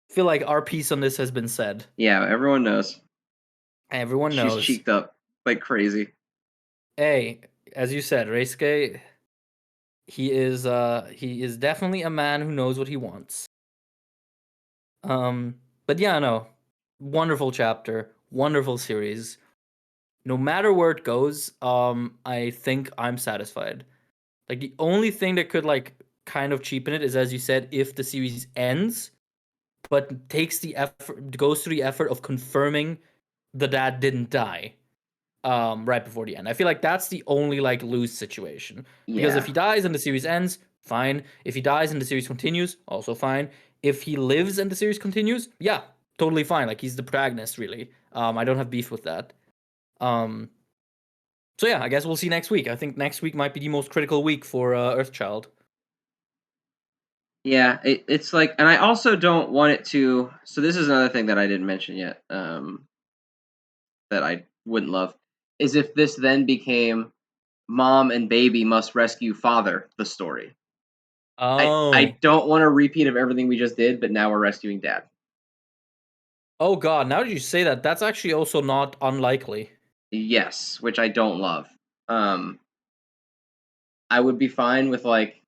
I feel like our piece on this has been said. Yeah, everyone knows. Everyone knows. She's cheeked up like crazy. Hey, as you said, Reisuke, he is definitely a man who knows what he wants. But yeah, no. Wonderful chapter, wonderful series. No matter where it goes, I think I'm satisfied. Like the only thing that could like kind of cheapen it is, as you said, if the series ends, but takes the effort, goes through the effort of confirming the dad didn't die, right before the end. I feel like that's the only like lose situation. Because if he dies and the series ends, fine. If he dies and the series continues, also fine. If he lives and the series continues, yeah, totally fine. Like he's the protagonist, really. I don't have beef with that. So yeah, I guess we'll see next week. I think next week might be the most critical week for Earthchild. Yeah, it's like, and I also don't want it to. So this is another thing that I didn't mention yet. That I wouldn't love is if this then became mom and baby must rescue father, the story. Oh. I don't want a repeat of everything we just did, but now we're rescuing dad. Oh God, now that you say that, that's actually also not unlikely. Yes, which I don't love. I would be fine with like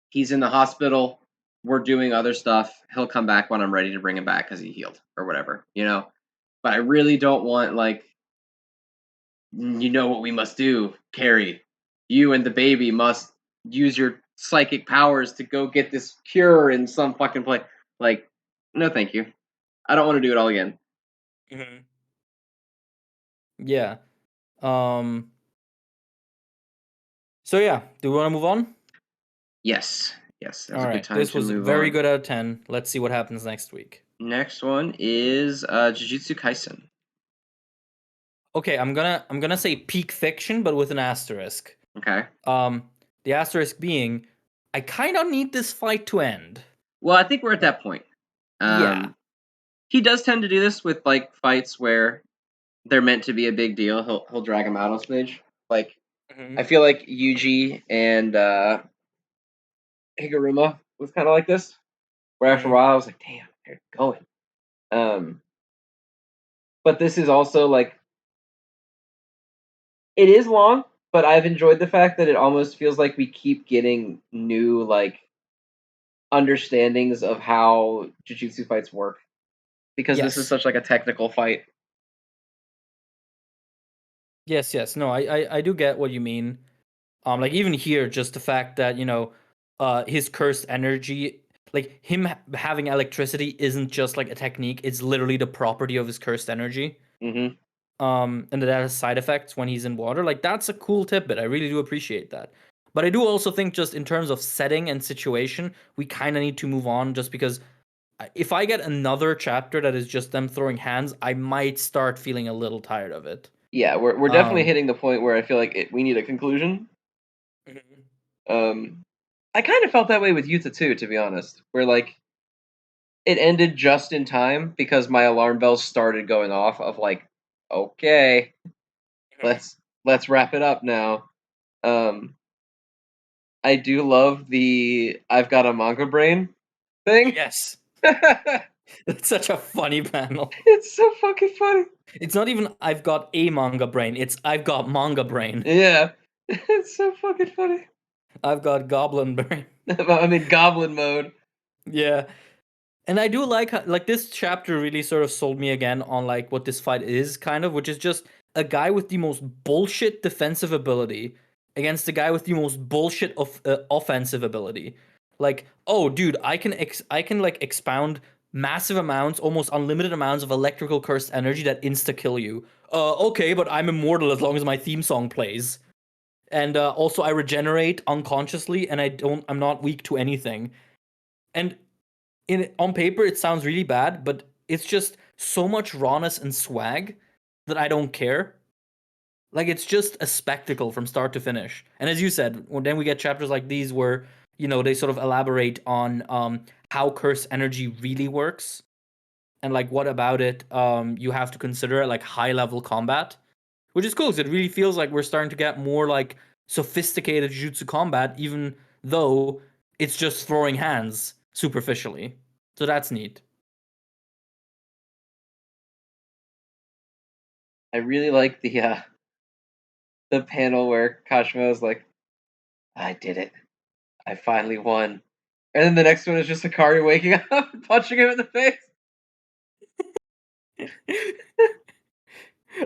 he's in the hospital, we're doing other stuff. He'll come back when I'm ready to bring him back because he healed or whatever, But I really don't want like, you know what we must do, Carrie. You and the baby must use your psychic powers to go get this cure in some fucking place. Like, no, thank you. I don't want to do it all again. Mm-hmm. Yeah. So yeah, do we want to move on? Yes. That's all a right. good time This to was move very on. good out of 10. Let's see what happens next week. Next one is Jujutsu Kaisen. Okay, I'm gonna say peak fiction, but with an asterisk. Okay. The asterisk being, I kind of need this fight to end. Well, I think we're at that point. Yeah. he does tend to do this with like fights where they're meant to be a big deal. He'll drag them out on stage. Like I feel like Yuji and Higuruma was kind of like this. Where after a while I was like, damn, they're going. But this is also like it is long, but I've enjoyed the fact that it almost feels like we keep getting new like understandings of how Jujutsu fights work. Because this is such like a technical fight. Yes. No, I do get what you mean. Like even here, just the fact that his cursed energy, like him having electricity, isn't just like a technique; it's literally the property of his cursed energy. Mm-hmm. And that has side effects when he's in water. Like that's a cool tidbit. I really do appreciate that. But I do also think, just in terms of setting and situation, we kind of need to move on, just because if I get another chapter that is just them throwing hands, I might start feeling a little tired of it. Yeah, we're definitely hitting the point where I feel like we need a conclusion. I kind of felt that way with Yuta too, to be honest. Where like it ended just in time because my alarm bells started going off of like, okay, let's wrap it up now. I do love the I've got a manga brain thing. Yes. It's such a funny panel. It's so fucking funny. It's not even I've got a manga brain, it's I've got manga brain. Yeah. It's so fucking funny. I've got goblin brain. I'm in goblin mode. Yeah. And I do like this chapter really sort of sold me again on like what this fight is, kind of, which is just a guy with the most bullshit defensive ability against a guy with the most bullshit of offensive ability. Like, oh dude, I can like expound massive amounts, almost unlimited amounts of electrical cursed energy that insta kill you. Okay, but I'm immortal as long as my theme song plays. And also I regenerate unconsciously, and I'm not weak to anything. And on paper it sounds really bad, but it's just so much rawness and swag that I don't care. Like it's just a spectacle from start to finish. And as you said, then we get chapters like these where they sort of elaborate on how curse energy really works, and like what about it you have to consider like high level combat, which is cool because it really feels like we're starting to get more like sophisticated jutsu combat, even though it's just throwing hands superficially. So that's neat. I really like the panel where Kashimo is like, I did it. I finally won. And then the next one is just Hikari waking up and punching him in the face.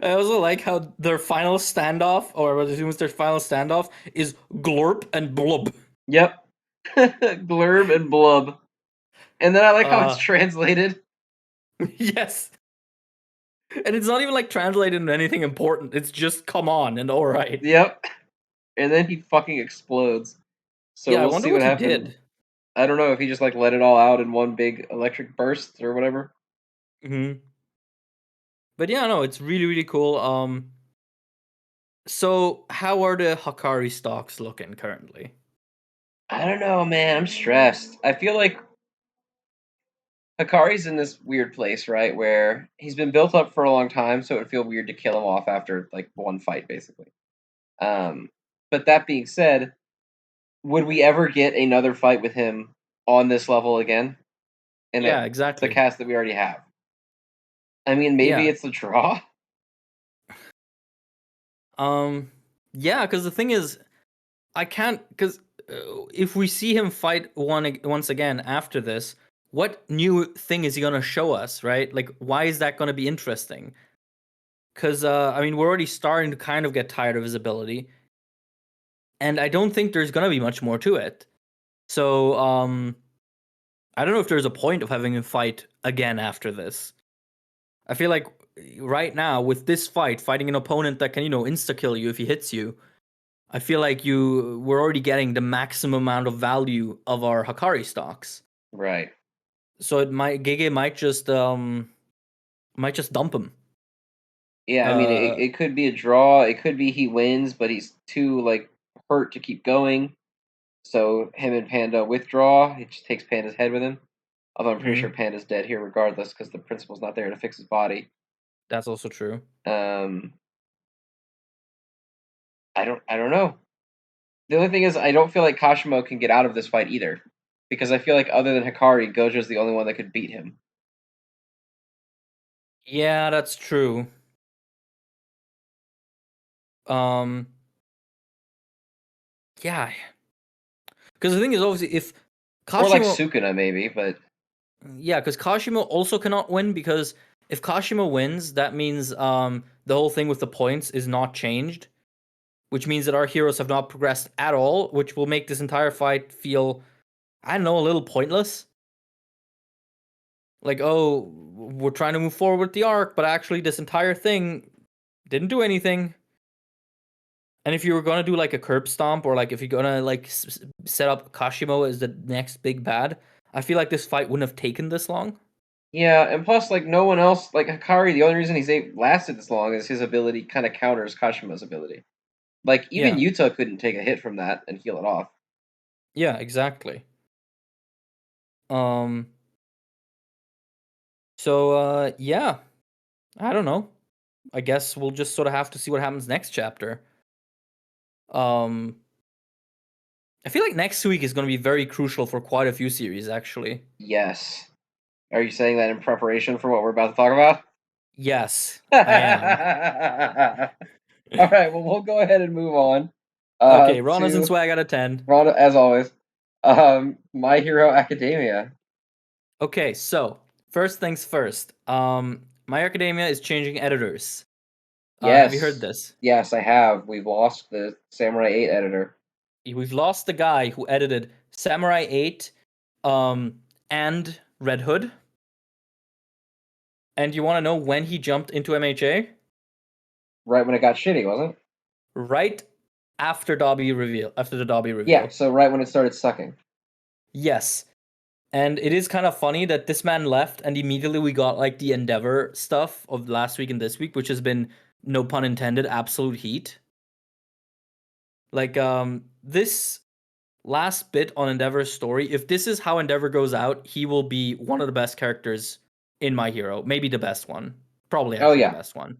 I also like how their final standoff, or what assumes their final standoff, is glorp and blub. Yep. Glurb and blub. And then I like how it's translated. Yes. And it's not even like translated into anything important. It's just come on and alright. Yep. And then he fucking explodes. So yeah, we'll I wonder see what he happens. did. I don't know if he just like let it all out in one big electric burst or whatever. But yeah, no, it's really, really cool. So how are the Hikari stocks looking currently? I don't know, man. I'm stressed. I feel like Hikari's in this weird place, right? Where he's been built up for a long time, so it would feel weird to kill him off after like one fight, basically. But that being said, would we ever get another fight with him on this level again? Yeah, exactly. The cast that we already have. I mean, maybe it's a draw. Yeah, because the thing is, I can't, because if we see him fight once again after this, what new thing is he gonna show us, right? Like, why is that gonna be interesting? Because I mean, we're already starting to kind of get tired of his ability, and I don't think there's gonna be much more to it. So I don't know if there's a point of having him fight again after this. I feel like right now with this fight, fighting an opponent that can insta kill you if he hits you, I feel like we're already getting the maximum amount of value of our Hikari stocks. Right. So Gege might just dump him. Yeah, I mean, it could be a draw. It could be he wins, but he's too like hurt to keep going. So him and Panda withdraw. He just takes Panda's head with him. Although I'm pretty sure Panda's dead here regardless because the principal's not there to fix his body. That's also true. I don't know. The only thing is I don't feel like Kashimo can get out of this fight either. Because I feel like other than Hikari, Gojo's the only one that could beat him. Yeah, that's true. Yeah. Because the thing is, obviously, if Kashimo... Or like Sukuna, maybe, but... Yeah, because Kashimo also cannot win, because if Kashimo wins, that means the whole thing with the points is not changed. Which means that our heroes have not progressed at all, which will make this entire fight feel, I don't know, a little pointless. Like, oh, we're trying to move forward with the arc, but actually this entire thing didn't do anything. And if you were gonna do like a curb stomp, or like if you're gonna like set up Kashimo as the next big bad, I feel like this fight wouldn't have taken this long. Yeah, and plus, like, no one else, like Hikari, the only reason he's lasted this long is his ability kind of counters Kashimo's ability. Like, even Yuta couldn't take a hit from that and heal it off. Yeah, exactly. So, yeah. I don't know. I guess we'll just sort of have to see what happens next chapter. I feel like next week is going to be very crucial for quite a few series, actually. Yes. Are you saying that in preparation for what we're about to talk about? Yes, I am. All right, well, we'll go ahead and move on. Okay, Rana's and Swag out of 10. Rana, as always. My Hero Academia. Okay, so first things first. My Academia is changing editors. Yes. Have you heard this? Yes, I have. We've lost the Samurai 8 editor. We've lost the guy who edited Samurai 8, and Red Hood. And you want to know when he jumped into MHA? Right when it got shitty, wasn't it? Right after the Dobby reveal. Yeah, so right when it started sucking. Yes. And it is kind of funny that this man left, and immediately we got like the Endeavor stuff of last week and this week, which has been, no pun intended, absolute heat. Like, this last bit on Endeavor's story, if this is how Endeavor goes out, he will be one of the best characters in My Hero. Maybe the best one. Probably actually the best one.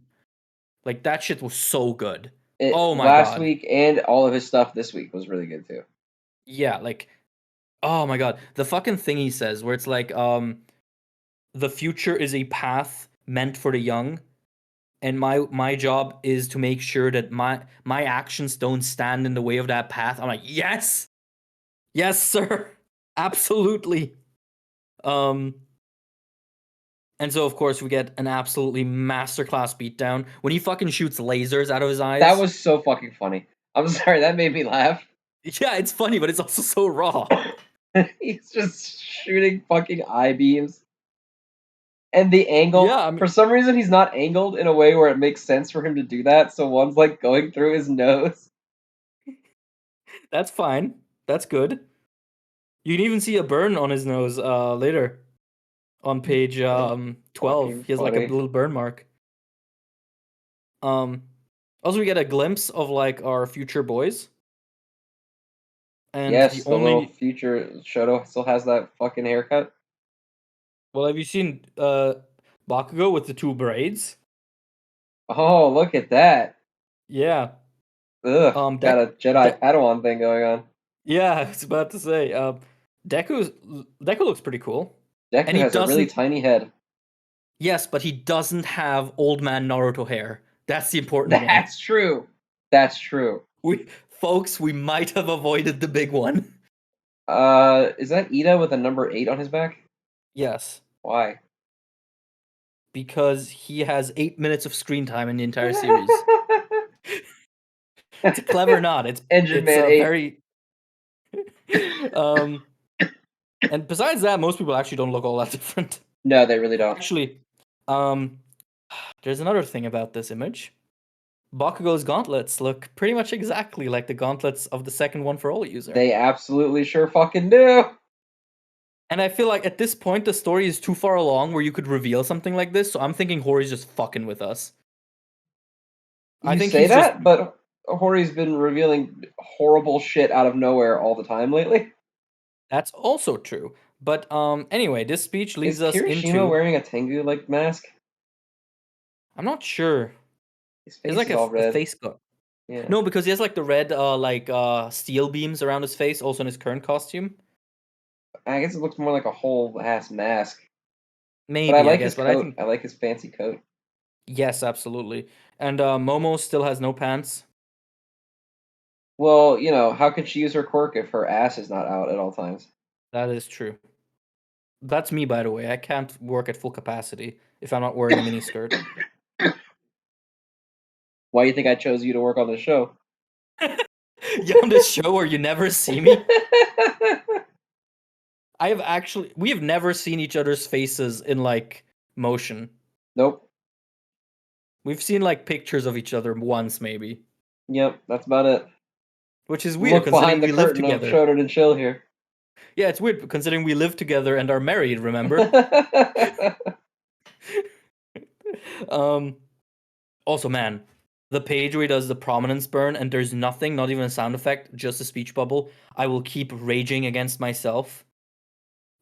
Like, that shit was so good. Oh my god. Last week and all of his stuff this week was really good too. Yeah, like, oh my god. The fucking thing he says, where it's like, the future is a path meant for the young, and my job is to make sure that my actions don't stand in the way of that path. I'm like, yes! Yes, sir! Absolutely! And so, of course, we get an absolutely masterclass beatdown when he fucking shoots lasers out of his eyes. That was so fucking funny. I'm sorry, that made me laugh. Yeah, it's funny, but it's also so raw. He's just shooting fucking eye beams. And the angle, for some reason, he's not angled in a way where it makes sense for him to do that, so one's like going through his nose. That's fine. That's good. You can even see a burn on his nose later. On page 12, he has like a little burn mark. Also, we get a glimpse of like our future boys. And yes, the little future Shoto still has that fucking haircut. Well, have you seen Bakugo with the 2 braids? Oh, look at that. Yeah. Ugh, got a Jedi Padawan thing going on. Yeah, I was about to say. Deku looks pretty cool. Deku has a really tiny head. Yes, but he doesn't have old man Naruto hair. That's the important one. That's true. That's true. Folks, we might have avoided the big one. Is that Ida with a number 8 on his back? Yes. Why? Because he has 8 minutes of screen time in the entire series. It's a clever nod. It's Engine Man 8. Very and besides that, most people actually don't look all that different. No, they really don't. Actually, there's another thing about this image. Bakugo's gauntlets look pretty much exactly like the gauntlets of the second One for All user. They absolutely sure fucking do. And I feel like at this point the story is too far along where you could reveal something like this, so I'm thinking Hori's just fucking with us. I think say that, but Hori's been revealing horrible shit out of nowhere all the time lately. That's also true. But anyway, this speech leads Is us Kirishima into. wearing a Tengu like mask? I'm not sure. His He has face like is all a red. face guard. Yeah. No, because he has like the red steel beams around his face, also in his current costume. I guess it looks more like a whole ass mask. But I Maybe, I like guess, his but I coat. think I like his fancy coat. yes, absolutely. And Momo still has no pants. Well, how can she use her quirk if her ass is not out at all times? That is true. That's me, by the way. I can't work at full capacity if I'm not wearing a mini skirt. Why do you think I chose you to work on the show? Yeah, on this show where you never see me. We have never seen each other's faces in like motion. Nope. We've seen like pictures of each other once, maybe. Yep, that's about it. Which is weird Look considering behind the we live curtain of together. Shonen and Chill here. Yeah, it's weird considering we live together and are married, remember? Also, man, the page where he does the prominence burn and there's nothing, not even a sound effect, just a speech bubble. I will keep raging against myself.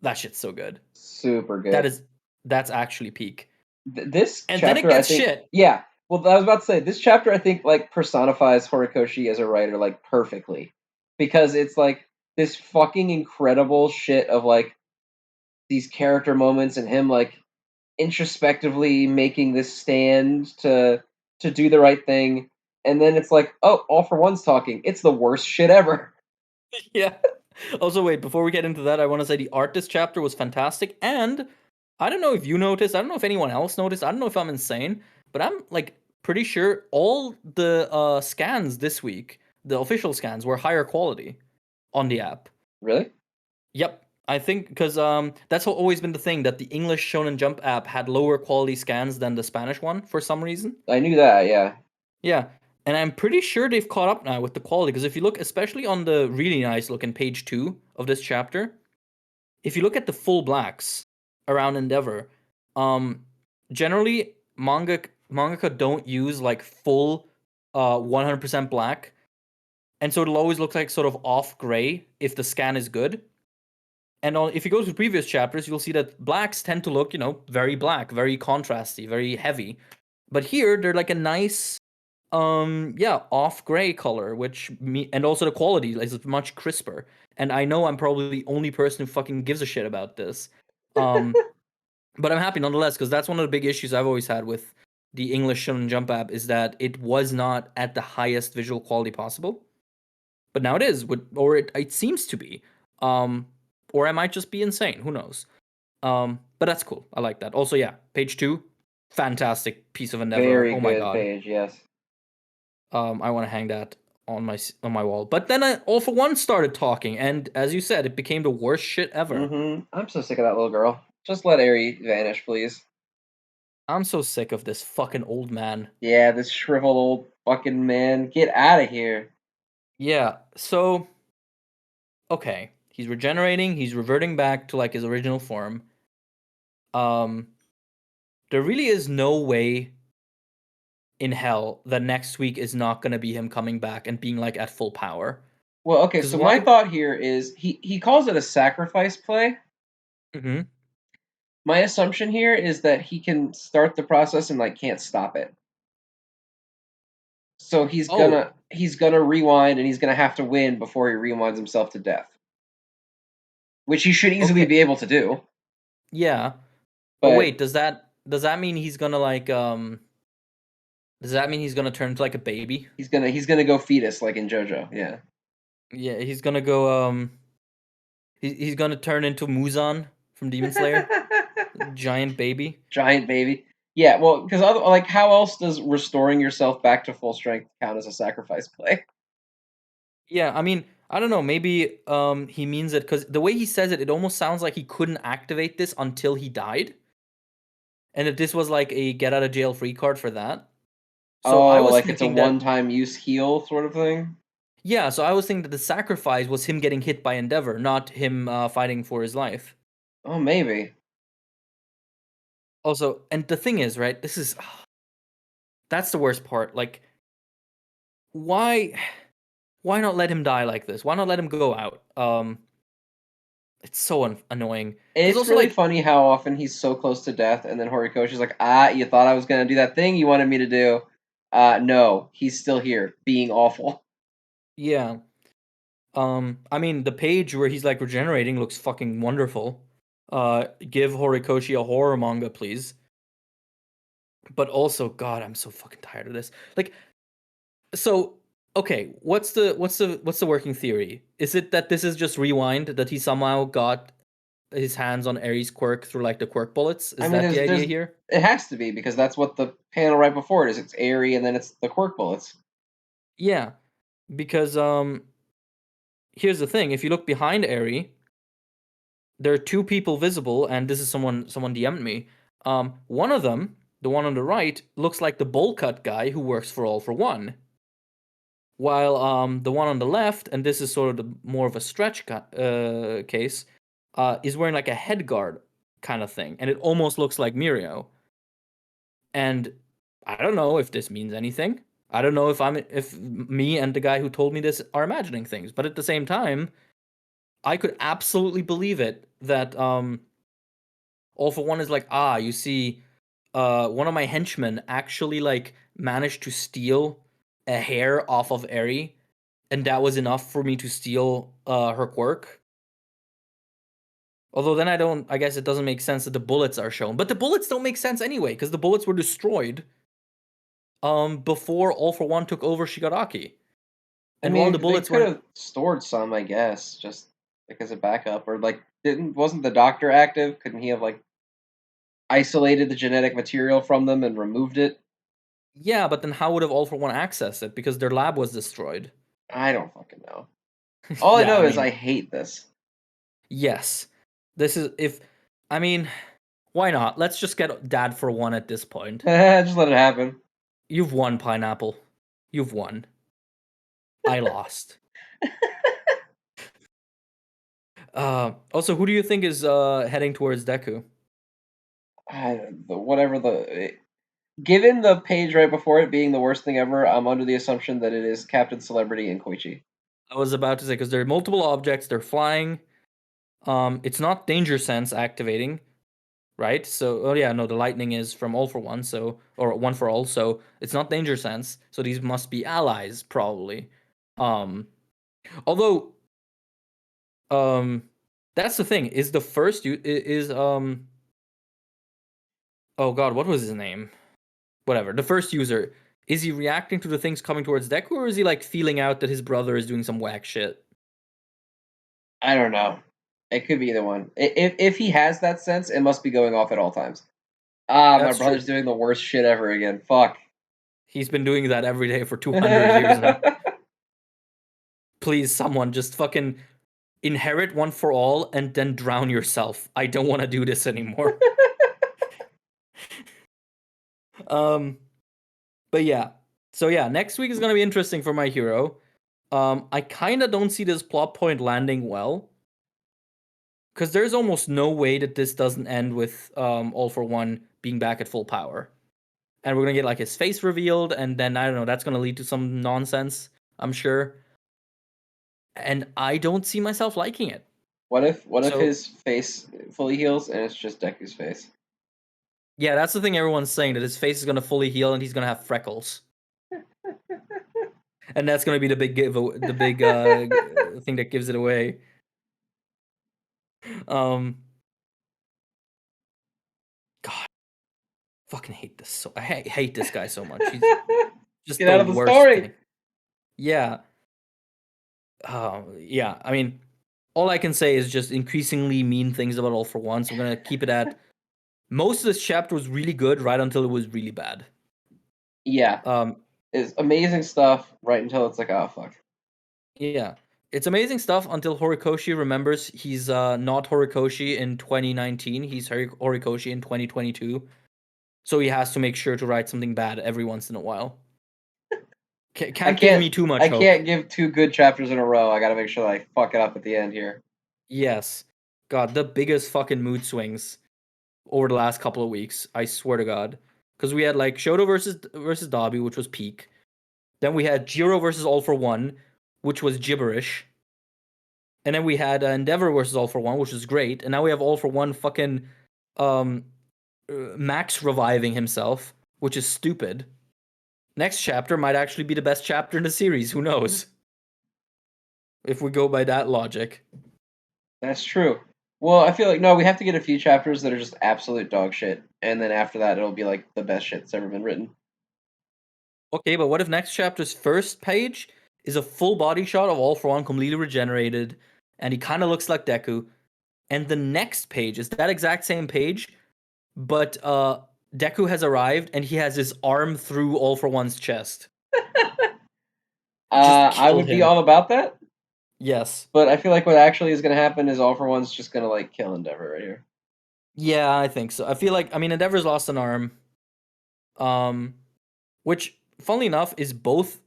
That shit's so good. Super good. That's actually peak. This And then it chapter, I gets think, shit. yeah. Well, I was about to say this chapter, I think, like personifies Horikoshi as a writer like perfectly, because it's like this fucking incredible shit of like these character moments and him like introspectively making this stand to do the right thing, and then it's like, oh, All for One's talking. It's the worst shit ever. Yeah. Also, wait, before we get into that, I want to say the art this chapter was fantastic. And I don't know if you noticed, I don't know if anyone else noticed, I don't know if I'm insane, but I'm like pretty sure all the scans this week, the official scans, were higher quality on the app. Really? Yep. I think because that's always been the thing that the English Shonen Jump app had lower quality scans than the Spanish one for some reason. I knew that. Yeah. Yeah, and I'm pretty sure they've caught up now with the quality because if you look, especially on the really nice looking page 2 of this chapter, if you look at the full blacks around Endeavor, um, generally mangaka don't use like full 100% black, and so it'll always look like sort of off gray if the scan is good. And if you go to previous chapters, you'll see that blacks tend to look, very black, very contrasty, very heavy. But here they're like a nice off gray color, and also the quality is much crisper. And I know I'm probably the only person who fucking gives a shit about this. But I'm happy nonetheless because that's one of the big issues I've always had with the English Shonen Jump app is that it was not at the highest visual quality possible. But now it is, or it seems to be. Or I might just be insane. Who knows? But that's cool. I like that. Also, yeah, page 2, fantastic piece of endeavor. Very Oh my good god. page. Yes. I want to hang that on my wall. But then All for One started talking, and as you said, it became the worst shit ever. I'm so sick of that little girl. Just let Eri vanish, please. I'm so sick of this fucking old man. Yeah, this shriveled old fucking man. Get out of here. Yeah, so okay, he's regenerating, he's reverting back to like his original form. There really is no way in hell that next week is not going to be him coming back and being like at full power. Well, okay, Because so my why? thought here is he calls it a sacrifice play. Mm-hmm. My assumption here is that he can start the process and like can't stop it. So Oh, he's gonna rewind and he's gonna have to win before he rewinds himself to death. Which he should easily okay. be able to do. Yeah. But But wait, does that mean he's gonna like does that mean he's gonna turn into like a baby? he's gonna go fetus like in JoJo, yeah. Yeah, he's gonna go he's gonna turn into Muzan from Demon Slayer, giant baby. Giant baby. Yeah, well, because like, how else does restoring yourself back to full strength count as a sacrifice play? Yeah, I mean, I don't know. Maybe he means it because the way he says it, it almost sounds like he couldn't activate this until he died, and that this was like a get out of jail free card for that. So I Oh, was like it's a thinking that one-time use heal sort of thing. yeah, so I was thinking that the sacrifice was him getting hit by Endeavor, not him fighting for his life. Oh, maybe. Also, and the thing is, right? This is that's the worst part. Like, why, why not let him die like this? Why not let him go out? It's so annoying. It's also, really like, funny how often he's so close to death, and then Horikoshi's like, you thought I was gonna do that thing you wanted me to do. No, he's still here, being awful. yeah. I mean, the page where he's like regenerating looks fucking wonderful. Give Horikoshi a horror manga, please. But also, God, I'm so fucking tired of this. Like, so okay, what's the working theory? Is it that this is just rewind, that he somehow got his hands on Aries quirk through like the quirk bullets? Is that the idea here? It has to be because that's what the panel right before it is. It's Airy, and then it's the quirk bullets. Yeah, because here's the thing: if you look behind Airy, there are two people visible, and this is someone DM'd me. One of them, the one on the right, looks like the bowl cut guy who works for All for One. While the one on the left, and this is sort of more of a stretch case, is wearing like a head guard kind of thing, and it almost looks like Mirio. And I don't know if this means anything. I don't know if me and the guy who told me this are imagining things, but at the same time, I could absolutely believe it that All for One is like, you see, one of my henchmen actually like managed to steal a hair off of Eri, and that was enough for me to steal her quirk. Although then I guess it doesn't make sense that the bullets are shown. But the bullets don't make sense anyway, because the bullets were destroyed before All for One took over Shigaraki. And while the bullets they could have stored some, I guess, just like as a backup, or like wasn't the doctor active? Couldn't he have like isolated the genetic material from them and removed it? Yeah, but then how would have All for One accessed it? Because their lab was destroyed. I don't fucking know. All I know is I hate this. Yes. This is why not? Let's just get Dad for One at this point. Just let it happen. You've won, Pineapple. You've won. I lost. Also, who do you think is heading towards Deku? Given the page right before it being the worst thing ever, I'm under the assumption that it is Captain Celebrity and Koichi. I was about to say, because there are multiple objects, they're flying. It's not Danger Sense activating, right? So, the lightning is from All for One, or One for All, so it's not Danger Sense. So these must be allies, probably. Although, that's the thing. Is the first oh god, what was his name? Whatever. The first user, is he reacting to the things coming towards Deku, or is he like feeling out that his brother is doing some whack shit? I don't know. It could be either one. If he has that sense, it must be going off at all times. My brother's doing the worst shit ever again. Fuck. He's been doing that every day for 200 years now. Please, someone just fucking inherit One for All and then drown yourself. I don't want to do this anymore. But yeah. So yeah, next week is gonna be interesting for my hero. I kind of don't see this plot point landing well, because there's almost no way that this doesn't end with All for One being back at full power, and we're gonna get like his face revealed, and then I don't know, that's gonna lead to some nonsense, I'm sure. And I don't see myself liking it. What if his face fully heals and it's just Deku's face? Yeah, that's the thing everyone's saying, that his face is gonna fully heal and he's gonna have freckles. And that's gonna be the big thing that gives it away. God, fucking hate this I hate this guy so much. He's just Get out of the story. Thing. Yeah. Yeah. I mean, all I can say is just increasingly mean things about All for One. So I'm gonna keep it at most of this chapter was really good right until it was really bad. Yeah. It's amazing stuff right until it's like, oh fuck. Yeah. It's amazing stuff until Horikoshi remembers he's not Horikoshi in 2019. He's Horikoshi in 2022. So he has to make sure to write something bad every once in a while. Can't give me too much hope. I can't give 2 good chapters in a row. I gotta make sure that I fuck it up at the end here. Yes. God, the biggest fucking mood swings over the last couple of weeks. I swear to God. Because we had like Shoto versus Dabi, which was peak. Then we had Jiro versus All for One, which was gibberish. And then we had Endeavor versus All for One, which is great. And now we have All for One fucking Max reviving himself, which is stupid. Next chapter might actually be the best chapter in the series. Who knows? If we go by that logic. That's true. Well, I feel like, no, we have to get a few chapters that are just absolute dog shit. And then after that, it'll be like the best shit that's ever been written. Okay, but what if next chapter's first page is a full body shot of All for One completely regenerated, and he kind of looks like Deku, and the next page is that exact same page, but Deku has arrived and he has his arm through All for One's chest. I would be all about that. Yes. But I feel like what actually is going to happen is All for One's just going to like kill Endeavor right here. Yeah, I think so. I feel like, I mean, Endeavor's lost an arm, which, funnily enough, is both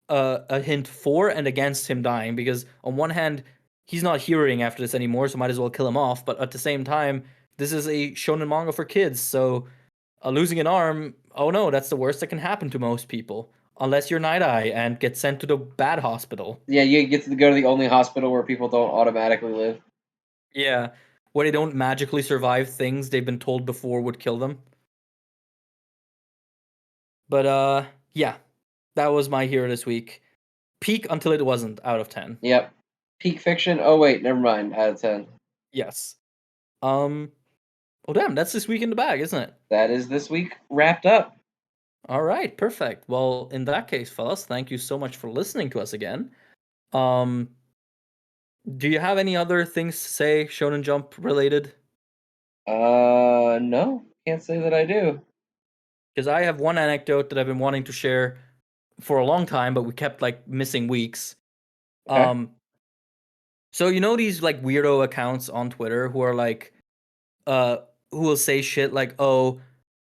a hint for and against him dying, because on one hand, he's not hearing after this anymore, so might as well kill him off. But at the same time, this is a shonen manga for kids, so losing an arm, oh no, that's the worst that can happen to most people. Unless you're Night Eye and get sent to the bad hospital. Yeah, you get to go to the only hospital where people don't automatically live. Yeah, where they don't magically survive things they've been told before would kill them. But yeah, that was my hero this week. Peak until it wasn't, out of 10. Yep. Peak fiction. Oh wait, never mind. Out of 10. Yes. Oh damn, that's this week in the bag, isn't it? That is this week wrapped up. All right, perfect. Well, in that case, fellas, thank you so much for listening to us again. Do you have any other things to say, Shonen Jump related? No, can't say that I do. Because I have one anecdote that I've been wanting to share for a long time, but we kept like missing weeks. Okay. So you know these like weirdo accounts on Twitter who are like, who will say shit like, "Oh,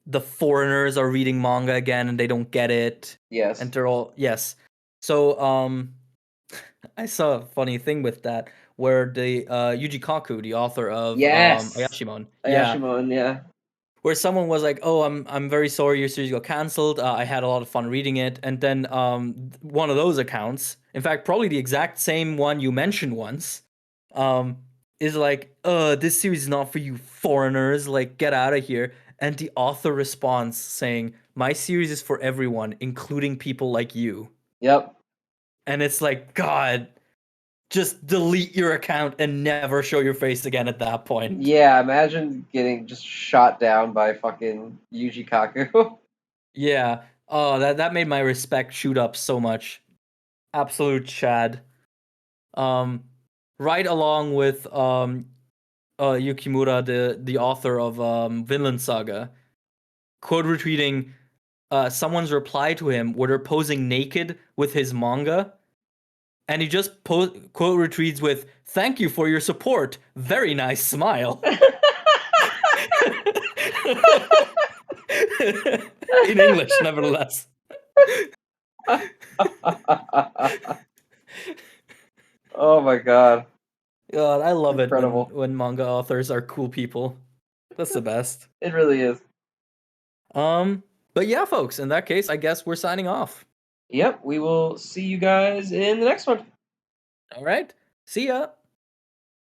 the foreigners are reading manga again and they don't get it." Yes. And they're all yes. So I saw a funny thing with that where the Yuji Kaku, the author of Ayashimon. Ayashimon, yeah. Where someone was like, "Oh, I'm very sorry your series got canceled. I had a lot of fun reading it." And then one of those accounts, in fact, probably the exact same one you mentioned once, is like, this series is not for you foreigners. Like, get out of here." And the author responds saying, "My series is for everyone, including people like you." Yep. And it's like, God, just delete your account and never show your face again at that point. Yeah, imagine getting just shot down by fucking Yuji Kaku. Yeah. Oh, that made my respect shoot up so much. Absolute Chad. Right along with Yukimura, the author of Vinland Saga, quote retweeting someone's reply to him where they're posing naked with his manga. And he just quote retweets with, "Thank you for your support. Very nice smile." In English, nevertheless. Oh my god. God, I love Incredible. it when manga authors are cool people. That's the best. It really is. But yeah, folks, in that case, I guess we're signing off. Yep, we will see you guys in the next one. All right. See ya.